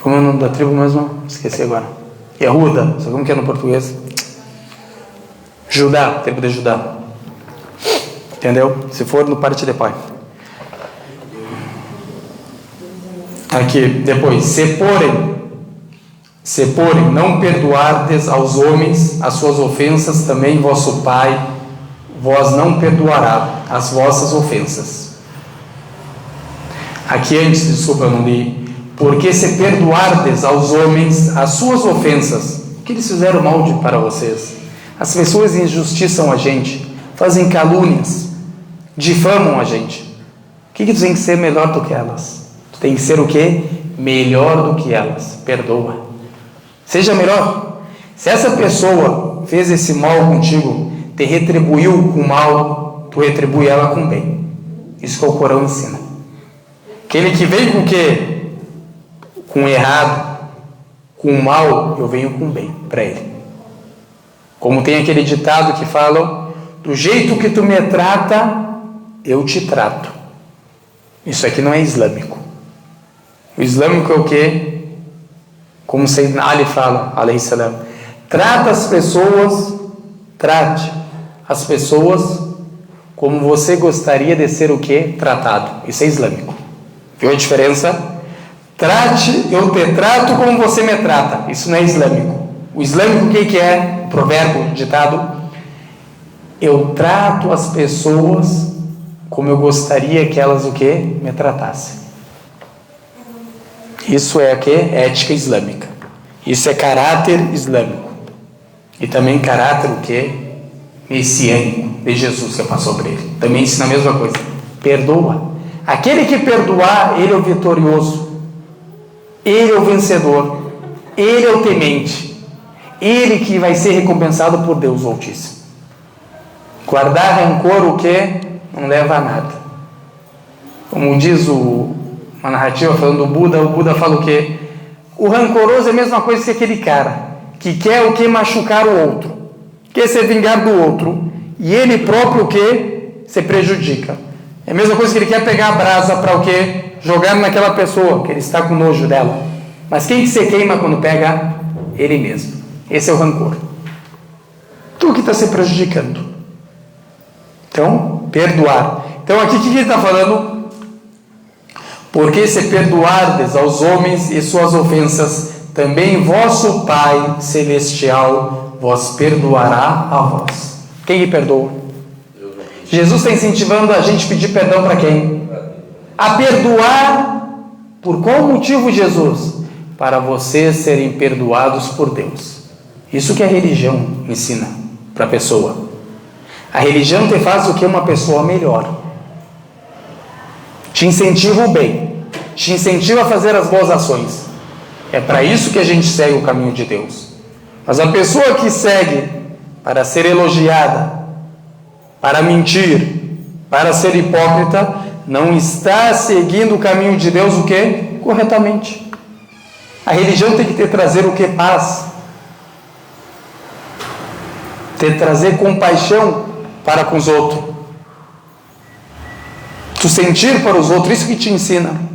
Como é o nome da tribo mesmo? Esqueci agora. Yehuda. Sabe como que é no português? Judá, tribo de Judá. Entendeu? Se for no parte de pai. Aqui, depois. Se porém não perdoardes aos homens as suas ofensas, também vosso Pai vós não perdoará as vossas ofensas. Aqui antes, desculpa, eu não li. Porque se perdoardes aos homens as suas ofensas, o que eles fizeram mal para vocês? As pessoas injustiçam a gente, fazem calúnias, difamam a gente. O que tu tem que ser melhor do que elas? Tu tem que ser o quê? Melhor do que elas. Perdoa. Seja melhor. Se essa pessoa fez esse mal contigo, te retribuiu com mal, tu retribui ela com bem. Isso que o Corão ensina. Aquele que vem com o quê? Com errado, com mal, eu venho com bem para ele. Como tem aquele ditado que fala: do jeito que tu me trata, eu te trato. Isso aqui não é islâmico. O islâmico é o quê? Como Sayyidina Ali fala, alayhi salam, trate as pessoas como você gostaria de ser o quê? Tratado. Isso é islâmico. Viu a diferença? Eu te trato como você me trata. Isso não é islâmico. O islâmico o que é? O provérbio, ditado: eu trato as pessoas como eu gostaria que elas o quê? Me tratassem. Isso é o quê? Ética islâmica. Isso é caráter islâmico. E também caráter o quê? Messiânico de Jesus que passou sobre ele. Também ensina a mesma coisa. Perdoa. Aquele que perdoar, ele é o vitorioso. Ele é o vencedor. Ele é o temente. Ele que vai ser recompensado por Deus Altíssimo. Guardar rancor o quê? Não leva a nada. Como diz uma narrativa falando do Buda, o Buda fala o quê? O rancoroso é a mesma coisa que aquele cara que quer o que? Machucar o outro, quer se vingar do outro, e ele próprio o que? Se prejudica. É a mesma coisa que ele quer pegar a brasa para o que? Jogar naquela pessoa, que ele está com nojo dela. Mas quem que se queima quando pega? Ele mesmo. Esse é o rancor. Tu que está se prejudicando. Então, perdoar. Então aqui o que ele está falando? Porque se perdoardes aos homens e suas ofensas, também vosso Pai Celestial vos perdoará a vós. Quem que perdoa? Jesus está incentivando a gente a pedir perdão para quem? A perdoar. Por qual motivo, Jesus? Para vocês serem perdoados por Deus. Isso que a religião ensina para a pessoa. A religião te faz o que? Uma pessoa melhor. Te incentiva o bem. Te incentiva a fazer as boas ações. É para isso que a gente segue o caminho de Deus. Mas a pessoa que segue para ser elogiada, para mentir, para ser hipócrita, não está seguindo o caminho de Deus o quê? Corretamente. A religião tem que te trazer o quê? Paz. Te trazer compaixão para com os outros. Tu sentir para os outros, isso que te ensina.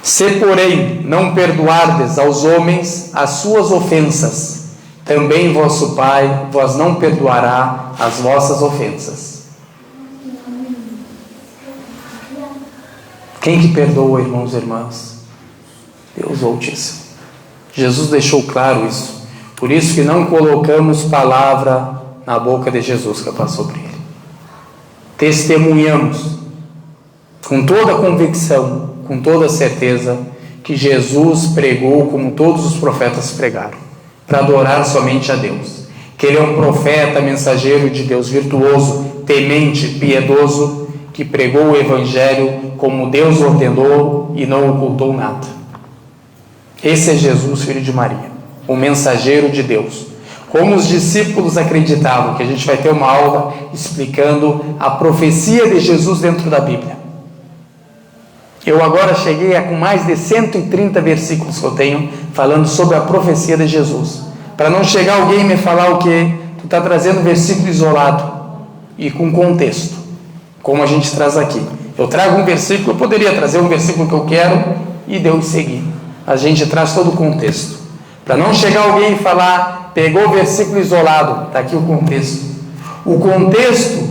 Se, porém, não perdoardes aos homens as suas ofensas, também vosso Pai vos não perdoará as vossas ofensas. Quem que perdoa, irmãos e irmãs? Deus Altíssimo. Jesus deixou claro isso. Por isso que não colocamos palavra na boca de Jesus que passou sobre ele. Testemunhamos com toda a convicção, com toda a certeza, que Jesus pregou como todos os profetas pregaram, para adorar somente a Deus. que ele é um profeta, mensageiro de Deus, virtuoso, temente, piedoso, que pregou o Evangelho como Deus ordenou e não ocultou nada. Esse é Jesus, filho de Maria, o mensageiro de Deus. Como os discípulos acreditavam, que a gente vai ter uma aula explicando a profecia de Jesus dentro da Bíblia. Eu agora cheguei a com mais de 130 versículos que eu tenho falando sobre a profecia de Jesus. Para não chegar alguém e me falar o que tu está trazendo versículo isolado e com contexto, como a gente traz aqui. Eu trago um versículo, eu poderia trazer um versículo que eu quero e Deus seguir. A gente traz todo o contexto. Para não chegar alguém e falar, pegou o versículo isolado, está aqui o contexto. O contexto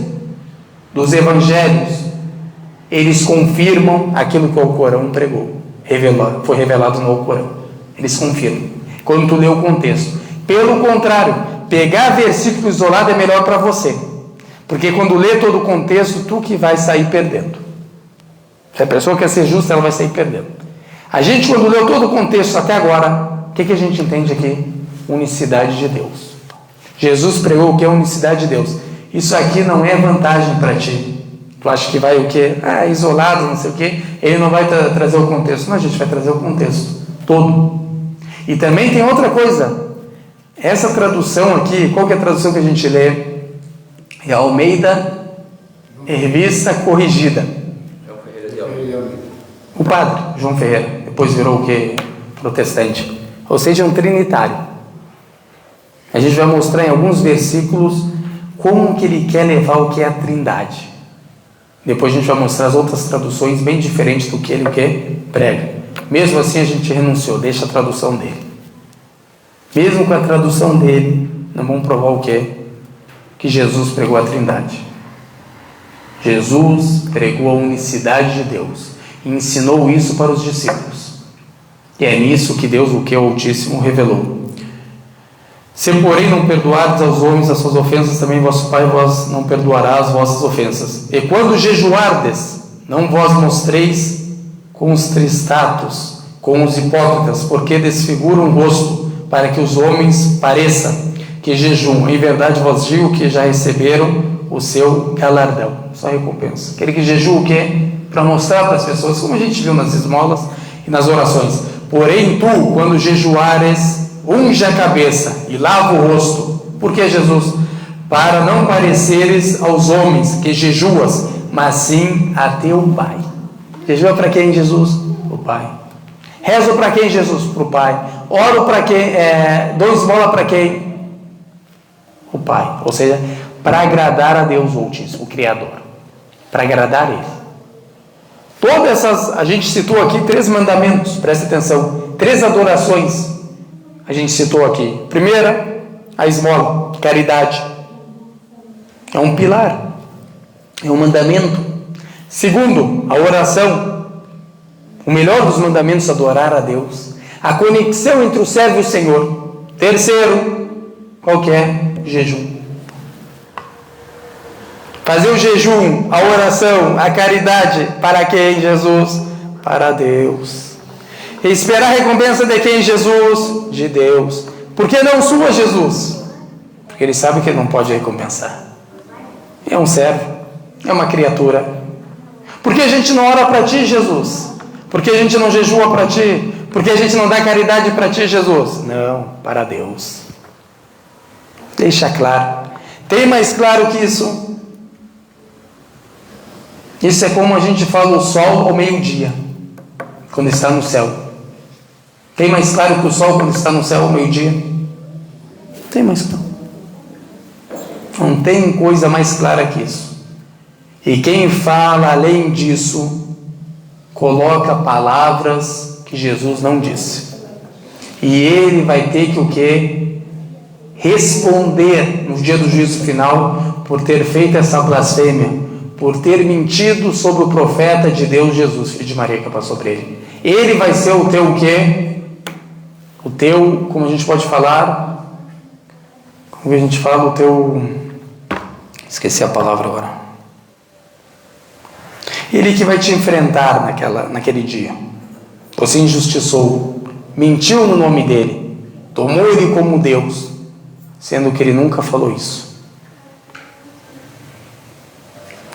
dos evangelhos, eles confirmam aquilo que o Alcorão pregou, foi revelado no Alcorão. Eles confirmam, quando tu lê o contexto. Pelo contrário, pegar versículo isolado é melhor para você, porque quando lê todo o contexto, tu que vai sair perdendo. Se a pessoa quer ser justa, ela vai sair perdendo. A gente, quando leu todo o contexto até agora, o que a gente entende aqui? Unicidade de Deus. Jesus pregou o que é unicidade de Deus. Isso aqui não é vantagem para ti. Tu acha que vai o quê? Isolado, não sei o quê. Ele não vai trazer o contexto. Não, a gente vai trazer o contexto todo. E também tem outra coisa. Essa tradução aqui, qual que é a tradução que a gente lê? É Almeida, Revista Corrigida. O padre, João Ferreira, depois virou o quê? Protestante. Ou seja, um trinitário. A gente vai mostrar em alguns versículos como que ele quer levar o que é a trindade. Depois a gente vai mostrar as outras traduções bem diferentes do que ele prega. Mesmo assim a gente renunciou, deixa a tradução dele. Mesmo com a tradução dele, não vamos provar o quê? Que Jesus pregou a trindade. Jesus pregou a unicidade de Deus e ensinou isso para os discípulos. E é nisso que Deus, o que é o Altíssimo, revelou. Se, porém, não perdoardes aos homens as suas ofensas, também vosso Pai vos não perdoará as vossas ofensas. E quando jejuardes, não vos mostreis com os tristatos, com os hipócritas, porque desfiguram o rosto, para que os homens pareçam que jejuam. Em verdade vos digo que já receberam o seu galardão, sua recompensa. Aquele que jejua o quê? Para mostrar para as pessoas, como a gente viu nas esmolas e nas orações. Porém, tu, quando jejuares, unge a cabeça e lava o rosto. Por que, Jesus? Para não pareceres aos homens que jejuas, mas sim a teu Pai. Jejua para quem, Jesus? O Pai. Rezo para quem, Jesus? Para o Pai. Oro para quem? Dou esmola para quem? O Pai. Ou seja, para agradar a Deus o Altíssimo, o Criador. Para agradar Ele. Todas essas, a gente citou aqui 3 mandamentos, presta atenção, 3 adorações a gente citou aqui. Primeira, a esmola, caridade. É um pilar, é um mandamento. Segundo, a oração. O melhor dos mandamentos é adorar a Deus. A conexão entre o servo e o Senhor. Terceiro, qual que é? Jejum. Fazer o jejum, a oração, a caridade, para quem, Jesus? Para Deus. E esperar a recompensa de quem, Jesus? De Deus. Por que não sua, Jesus? Porque Ele sabe que Ele não pode recompensar. É um servo, é uma criatura. Por que a gente não ora para Ti, Jesus? Por que a gente não jejua para Ti? Por que a gente não dá caridade para Ti, Jesus? Não, para Deus. Deixa claro. Tem mais claro que isso? Isso é como a gente fala o sol ao meio-dia, quando está no céu. Tem mais claro que o sol quando está no céu ao meio-dia? Tem mais claro. Não tem coisa mais clara que isso. E quem fala além disso, coloca palavras que Jesus não disse. E ele vai ter que o quê? Responder no dia do juízo final por ter feito essa blasfêmia, por ter mentido sobre o profeta de Deus, Jesus, filho de Maria, que passou sobre ele. Ele vai ser o teu o quê? O teu, como a gente pode falar? Como a gente fala? O teu... Esqueci a palavra agora. Ele que vai te enfrentar naquele dia. Você injustiçou, mentiu no nome dele, tomou ele como Deus. sendo que ele nunca falou isso.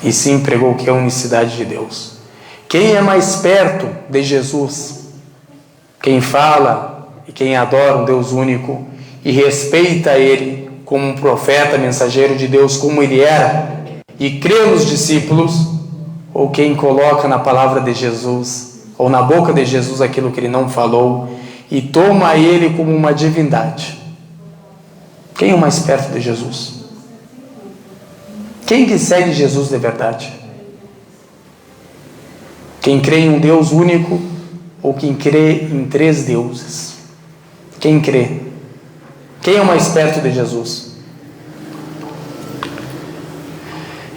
E sim pregou o que é a unicidade de Deus. Quem é mais perto de Jesus? Quem fala e quem adora um Deus único e respeita Ele como um profeta, mensageiro de Deus, como Ele era, e crê nos discípulos, ou quem coloca na palavra de Jesus, ou na boca de Jesus aquilo que Ele não falou, e toma Ele como uma divindade? Quem é o mais perto de Jesus? Quem que segue Jesus de verdade? Quem crê em um Deus único ou quem crê em 3 deuses? Quem crê? Quem é o mais perto de Jesus?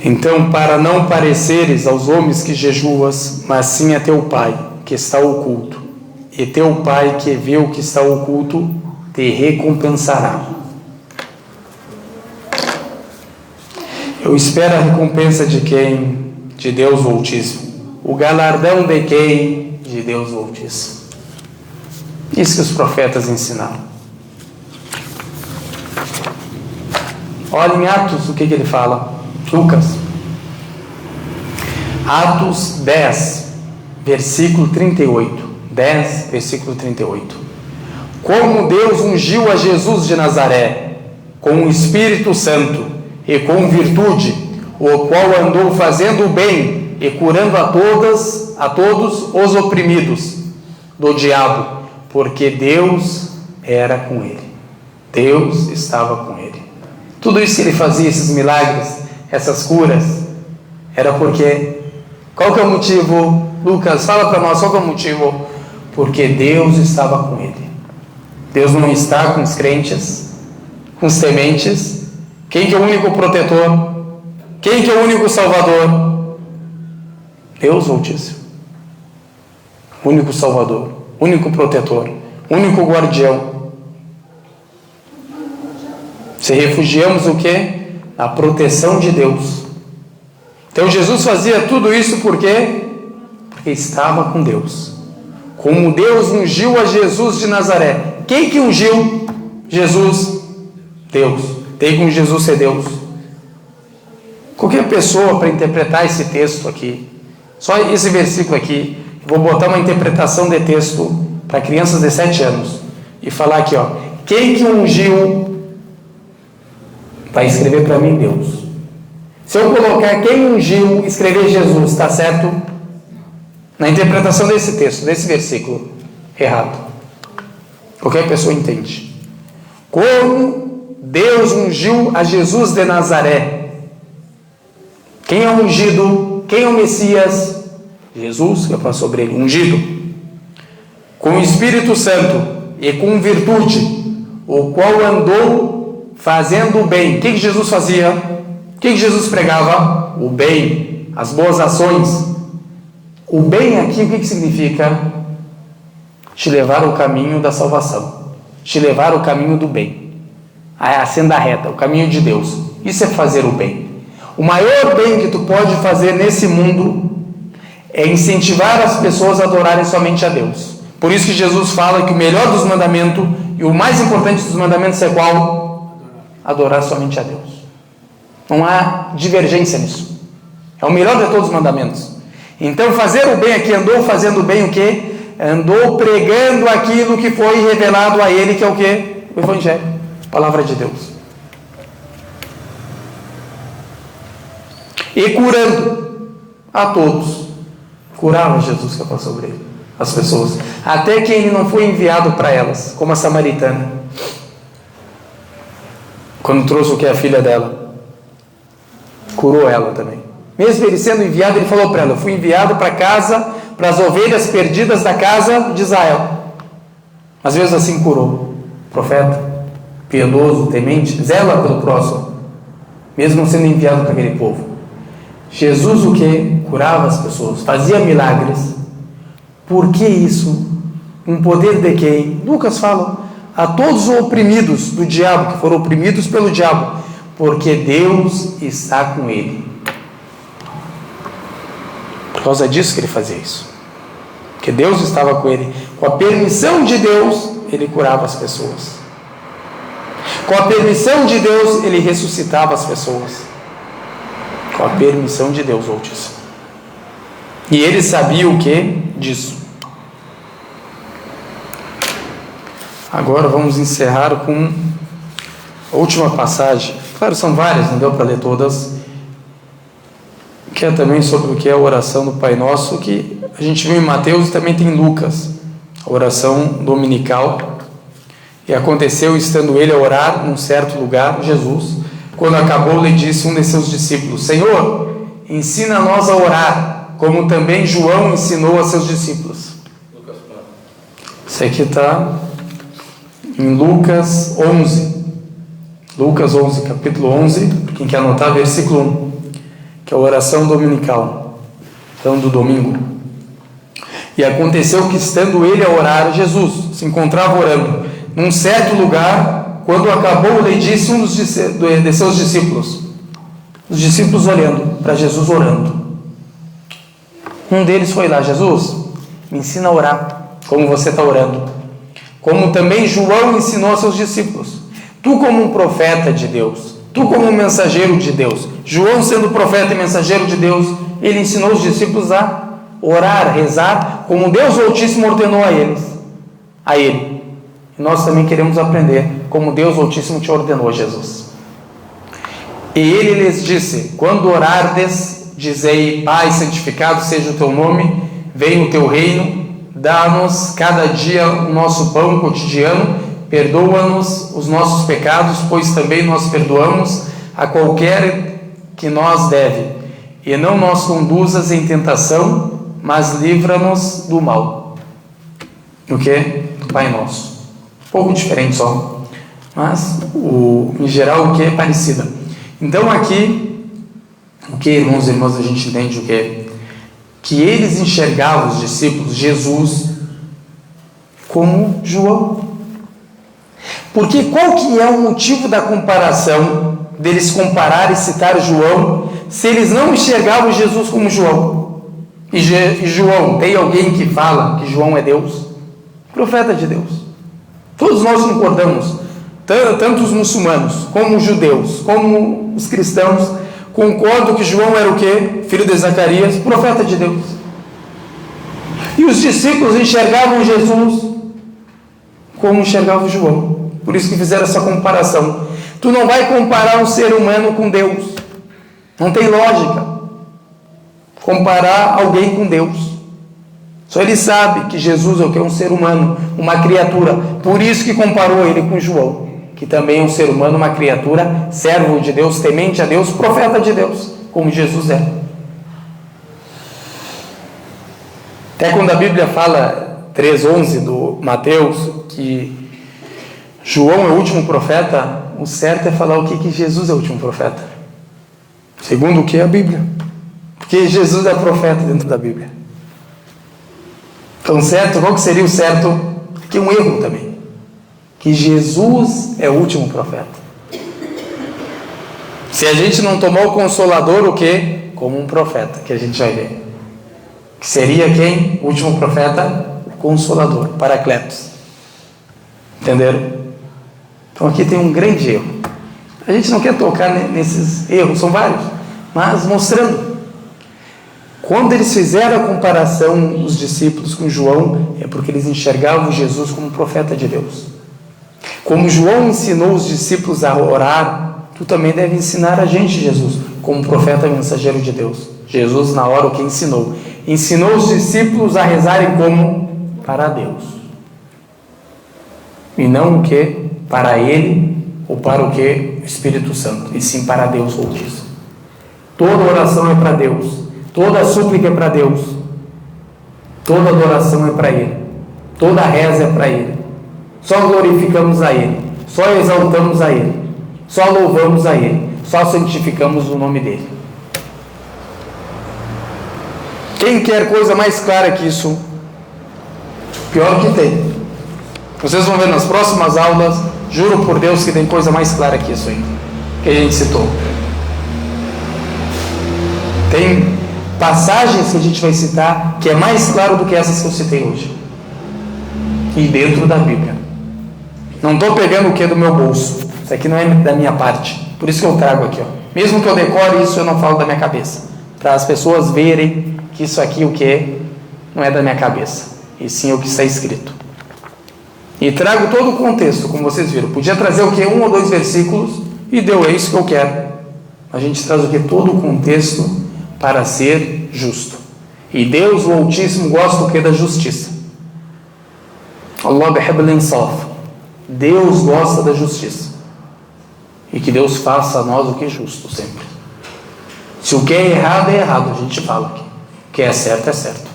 Então, para não pareceres aos homens que jejuas, mas sim a teu Pai, que está oculto, e teu Pai que vê o que está oculto, te recompensará. Eu espero a recompensa de quem? De Deus o Altíssimo. O galardão de quem? De Deus o Altíssimo. Isso que os profetas ensinaram. Olha em Atos o que ele fala. Lucas. Atos 10, versículo 38. 10, versículo 38. Como Deus ungiu a Jesus de Nazaré com o Espírito Santo e com virtude, o qual andou fazendo o bem e curando a todos os oprimidos do diabo, porque Deus era com ele. Deus estava com ele. Tudo isso que ele fazia, esses milagres, essas curas, era porque... Qual que é o motivo? Lucas, fala para nós, qual que é o motivo? Porque Deus estava com ele. Deus não está com os crentes, com os tementes. Quem que é o único protetor? Quem que é o único salvador? Deus Altíssimo. Único salvador, único protetor, único guardião. Se refugiamos o quê? Na proteção de Deus. Então Jesus fazia tudo isso por quê? Porque estava com Deus. Como Deus ungiu a Jesus de Nazaré. Quem que ungiu Jesus? Deus. Tem com Jesus ser Deus. Qualquer pessoa para interpretar esse texto aqui, só esse versículo aqui, vou botar uma interpretação de texto para crianças de 7 anos e falar aqui, ó, quem que ungiu? Vai escrever para mim Deus. Se eu colocar quem ungiu, escrever Jesus, está certo? Na interpretação desse texto, desse versículo, errado. Qualquer pessoa entende. Como Deus ungiu a Jesus de Nazaré. Quem é o ungido? Quem é o Messias? Jesus, que eu passo sobre ele, ungido. Com o Espírito Santo e com virtude, o qual andou fazendo o bem. O que Jesus fazia? O que Jesus pregava? O bem, as boas ações. O bem aqui, o que significa? Te levar ao caminho da salvação. Te levar ao caminho do bem. A senda reta, o caminho de Deus. Isso é fazer o bem. O maior bem que tu pode fazer nesse mundo é incentivar as pessoas a adorarem somente a Deus. Por isso que Jesus fala que o melhor dos mandamentos e o mais importante dos mandamentos é qual? Adorar somente a Deus. Não há divergência nisso. É o melhor de todos os mandamentos. Então fazer o bem aqui, andou fazendo o bem o quê? Andou pregando aquilo que foi revelado a ele, que é o quê? O Evangelho, a palavra de Deus. E curando a todos. Curava Jesus que passou sobre ele, as pessoas. Até que ele não foi enviado para elas, como a samaritana. Quando trouxe o que? A filha dela. Curou ela também. Mesmo ele sendo enviado, ele falou para ela: eu fui enviado para casa, para as ovelhas perdidas da casa de Israel. Às vezes assim curou. Profeta, piedoso, temente, zela pelo próximo, mesmo não sendo enviado para aquele povo. Jesus o que? Curava as pessoas, fazia milagres. Por que isso? Um poder de quem? Lucas fala: a todos os oprimidos do diabo, que foram oprimidos pelo diabo, porque Deus está com ele. Por causa disso que ele fazia isso. Porque Deus estava com ele. Com a permissão de Deus, ele curava as pessoas. Com a permissão de Deus, ele ressuscitava as pessoas. Com a permissão de Deus, Altíssimo. E ele sabia o que disso. Agora vamos encerrar com a última passagem. Claro, são várias, não deu para ler todas. Que é também sobre o que é a oração do Pai Nosso, que a gente viu em Mateus e também tem em Lucas, a oração dominical. E aconteceu, estando ele a orar num certo lugar, Jesus, quando acabou, lhe disse um de seus discípulos: Senhor, ensina nós a orar, como também João ensinou a seus discípulos. Isso aqui está em Lucas 11. Lucas 11, capítulo 11, quem quer anotar, versículo 1, que é a oração dominical, então do domingo. E aconteceu que, estando ele a orar, Jesus se encontrava orando num certo lugar. Quando acabou, lhe disse um de seus discípulos, os discípulos olhando para Jesus orando. Um deles foi lá: Jesus, me ensina a orar, como você está orando, como também João ensinou aos seus discípulos. Tu como um profeta de Deus, tu como um mensageiro de Deus. João, sendo profeta e mensageiro de Deus, ele ensinou os discípulos a orar, rezar, como Deus Altíssimo ordenou a ele. E nós também queremos aprender como Deus Altíssimo te ordenou, Jesus. E ele lhes disse: quando orardes, dizei: Pai, santificado seja o teu nome, venha o teu reino, dá-nos cada dia o nosso pão cotidiano, perdoa-nos os nossos pecados, pois também nós perdoamos a qualquer que nos deve, e não nos conduzas em tentação, mas livra-nos do mal. O que? Pai Nosso. Um pouco diferente só, mas em geral o que é parecida. Então aqui, o que, irmãos e irmãs, a gente entende o que? Que eles enxergavam os discípulos, Jesus, como João. Porque qual que é o motivo da comparação, deles comparar e citar João, se eles não enxergavam Jesus como João? E João, tem alguém que fala que João é Deus? Profeta de Deus. Todos nós concordamos, tanto os muçulmanos, como os judeus, como os cristãos, concordam que João era o quê? Filho de Zacarias, profeta de Deus. E os discípulos enxergavam Jesus como enxergavam João. Por isso que fizeram essa comparação. Tu não vai comparar um ser humano com Deus. Não tem lógica comparar alguém com Deus. Só ele sabe que Jesus é o que? Um ser humano, uma criatura. Por isso que comparou ele com João, que também é um ser humano, uma criatura, servo de Deus, temente a Deus, profeta de Deus, como Jesus é. Até quando a Bíblia fala, 3:11 do Mateus, que João é o último profeta, o certo é falar o que Jesus é o último profeta. Segundo o que? A Bíblia. Porque Jesus é profeta dentro da Bíblia. Então, certo, qual que seria o certo? Aqui um erro também. Que Jesus é o último profeta. Se a gente não tomou o Consolador, o que? Como um profeta, que a gente vai ver. Que seria quem? O último profeta? O Consolador, Paracletos. Entenderam? Então aqui tem um grande erro. A gente não quer tocar nesses erros, são vários, mas mostrando. Quando eles fizeram a comparação, os discípulos com João, é porque eles enxergavam Jesus como profeta de Deus. Como João ensinou os discípulos a orar, tu também deve ensinar a gente, Jesus, como profeta mensageiro de Deus. Jesus, na hora, o que ensinou? Ensinou os discípulos a rezarem como? Para Deus. E não o que? Para Ele, ou para o que? O Espírito Santo. E sim para Deus, ou disso. Toda oração é para Deus. Toda súplica é para Deus. Toda adoração é para Ele. Toda reza é para Ele. Só glorificamos a Ele. Só exaltamos a Ele. Só louvamos a Ele. Só santificamos o nome dEle. Quem quer coisa mais clara que isso? Pior que tem. Vocês vão ver nas próximas aulas. Juro por Deus que tem coisa mais clara que isso aí, que a gente citou. Tem passagens que a gente vai citar que é mais claro do que essas que eu citei hoje. E dentro da Bíblia. Não estou pegando o que do meu bolso. Isso aqui não é da minha parte. Por isso que eu trago aqui, ó. Mesmo que eu decore isso, eu não falo da minha cabeça. Para as pessoas verem que isso aqui o que é, não é da minha cabeça, e sim o que está escrito. E trago todo o contexto, como vocês viram. Podia trazer o que? 1 ou 2 versículos, e deu, é isso que eu quero. A gente traz o que? Todo o contexto para ser justo. E Deus, o Altíssimo, gosta o que? Da justiça. Allah bihib al-insaf. Deus gosta da justiça. E que Deus faça a nós o que é justo sempre. Se o que é errado, a gente fala aqui. O que é certo, é certo.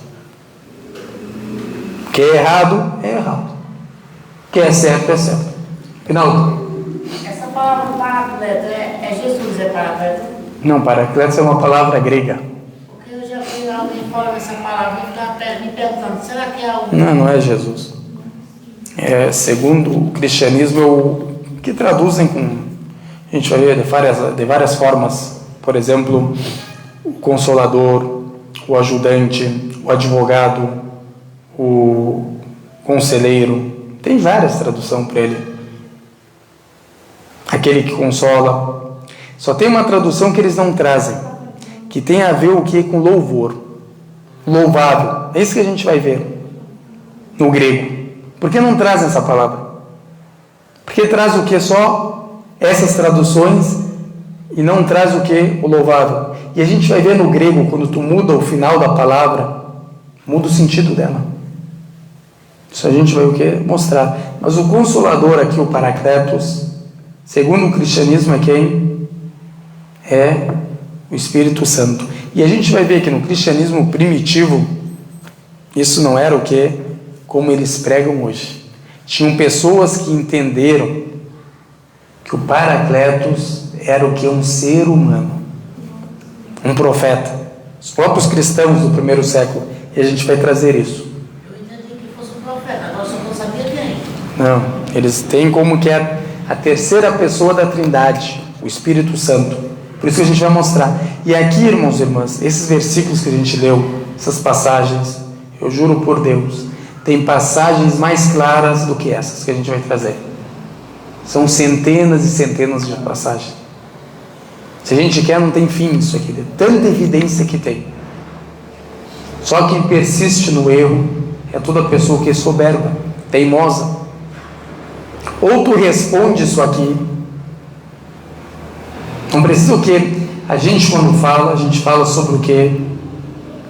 O que é errado, é errado. O que é certo, é certo. Final. Essa palavra paracleto é Jesus, é paracleto? Não, paracletos é uma palavra grega. Porque eu já vi alguém falando essa palavra e ficava me perguntando, será que é algo... Não é Jesus. Segundo o cristianismo, o que traduzem com... A gente vai ver de várias formas. Por exemplo, o consolador, o ajudante, o advogado, o conselheiro. Tem várias traduções para ele. Aquele que consola. Só tem uma tradução que eles não trazem, que tem a ver o que com louvor. Louvável. É isso que a gente vai ver no grego. Por que não trazem essa palavra? Porque traz o que? Só essas traduções e não traz o que? O louvável. E a gente vai ver no grego, quando tu muda o final da palavra, muda o sentido dela. Isso a gente vai o que? Mostrar. Mas o consolador aqui, o Paracletos, segundo o cristianismo, é quem? É o Espírito Santo. E a gente vai ver que no cristianismo primitivo, isso não era o que? Como eles pregam hoje. Tinham pessoas que entenderam que o Paracletos era o que? Um ser humano. Um profeta. Os próprios cristãos do primeiro século. E a gente vai trazer isso. Eu entendi que fosse um profeta, agora só não sabia quem. Não, eles têm como que é a terceira pessoa da Trindade, o Espírito Santo. Por isso que a gente vai mostrar. E aqui, irmãos e irmãs, esses versículos que a gente leu, essas passagens, eu juro por Deus, tem passagens mais claras do que essas que a gente vai trazer. São centenas e centenas de passagens. Se a gente quer, não tem fim isso aqui, de tanta evidência que tem. Só quem persiste no erro é toda pessoa que é soberba, teimosa. Ou tu responde isso aqui. Não precisa o que? A gente quando fala, a gente fala sobre o que?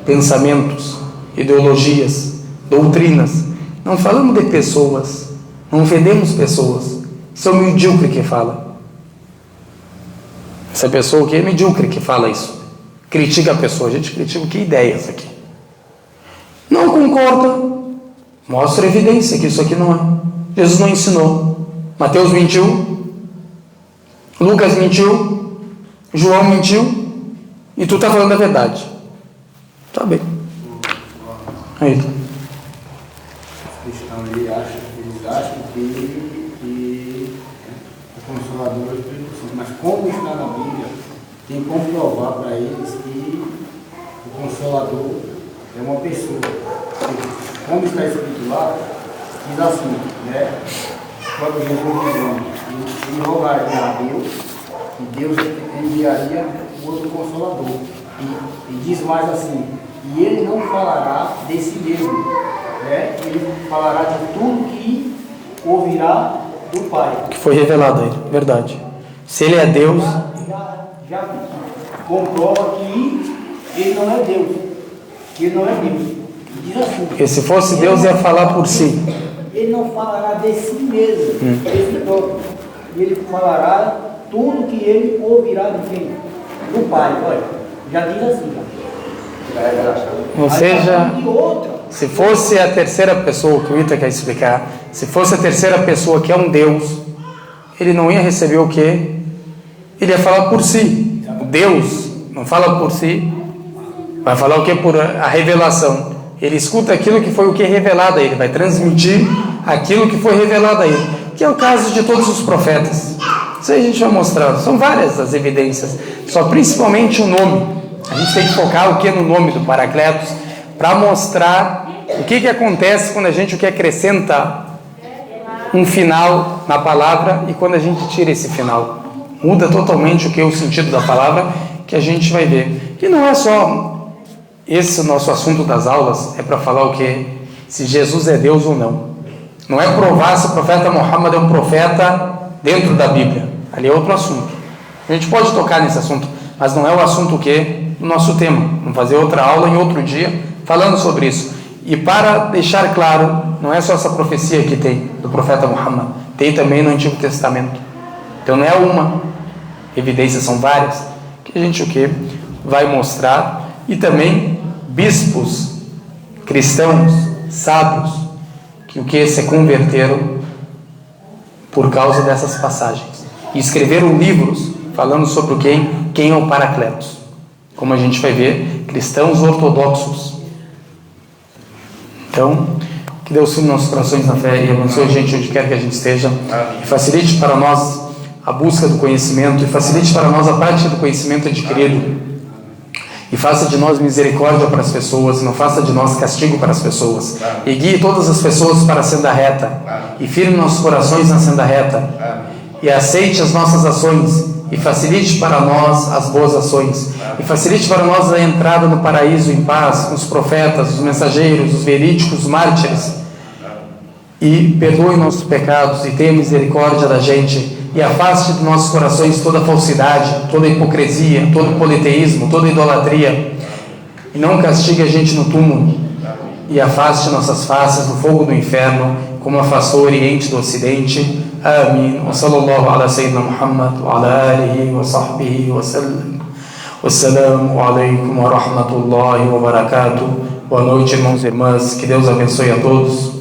Pensamentos, ideologias, doutrinas. Não falamos de pessoas, não ofendemos pessoas. Isso é o medíocre que fala. Essa pessoa que é medíocre que fala isso. Critica a pessoa, a gente critica que ideias aqui. Não concorda, mostra evidência que isso aqui não é. Jesus não ensinou. Mateus mentiu, Lucas mentiu, João mentiu, e tu está falando a verdade. Tá bem. Aí. Os cristãos eles acham que o Consolador é o Espírito Santo, mas como está na Bíblia, tem como provar para eles que o Consolador é uma pessoa. Como está escrito lá, diz assim, né? Quando Jesus dizendo, e rogaria a Deus, e Deus enviaria o outro Consolador. E diz mais assim, e ele não falará de si mesmo, né? Ele falará de tudo que ouvirá do Pai. Que foi revelado a ele, verdade. Se ele é Deus, já comprova que ele não é Deus, que ele não é Deus. Diz assim, porque se fosse Deus ia falar por si. ele não falará de si mesmo, ele próprio. Ele falará tudo que ele ouvirá de quem? Do Pai. Olha, já diz assim. Ou seja, se fosse a terceira pessoa, que o Ita quer explicar, se fosse a terceira pessoa que é um Deus, ele não ia receber o quê? Ele ia falar por si. O Deus não fala por si, vai falar o que? Por a revelação. Ele escuta aquilo que foi o que é revelado a ele, vai transmitir aquilo que foi revelado a ele, que é o caso de todos os profetas. Isso aí a gente vai mostrar, são várias as evidências, só principalmente o nome. A gente tem que focar o que no nome do Paracletos, para mostrar o que acontece quando a gente o que acrescenta um final na palavra, e quando a gente tira esse final, muda totalmente o que é o sentido da palavra, que a gente vai ver. E não é só esse o nosso assunto das aulas, é para falar o quê? Se Jesus é Deus ou não. Não é provar se o profeta Muhammad é um profeta dentro da Bíblia. Ali é outro assunto. A gente pode tocar nesse assunto, mas não é o assunto o quê? O nosso tema. Vamos fazer outra aula em outro dia falando sobre isso. E para deixar claro, não é só essa profecia que tem do profeta Muhammad, tem também no Antigo Testamento. Então não é uma evidência, são várias que a gente o quê? Vai mostrar. E também bispos cristãos, sábios, que o que se converteram por causa dessas passagens. E escreveram livros falando sobre quem é o Paracletos. Como a gente vai ver, cristãos ortodoxos. Então, que Deus firme nossos corações na fé e abençoe a gente onde quer que a gente esteja. E facilite para nós a busca do conhecimento, e facilite para nós a prática do conhecimento adquirido. E faça de nós misericórdia para as pessoas, e não faça de nós castigo para as pessoas. E guie todas as pessoas para a senda reta. E firme nossos corações na senda reta. E aceite as nossas ações, e facilite para nós as boas ações. E facilite para nós a entrada no paraíso em paz, com os profetas, os mensageiros, os verídicos, os mártires. E perdoe nossos pecados, e tenha misericórdia da gente. E afaste de nossos corações toda falsidade, toda hipocrisia, todo politeísmo, toda idolatria. E não castigue a gente no túmulo. E afaste nossas faces do fogo do inferno, como afastou o Oriente do Ocidente. Amém. Wa sallallahu ala sayyidina Muhammad wa ala alihi wa sahbihi wa sallam. Wassalamu alaikum wa rahmatullahi wa barakatuh. Boa noite, irmãos e irmãs. Que Deus abençoe a todos.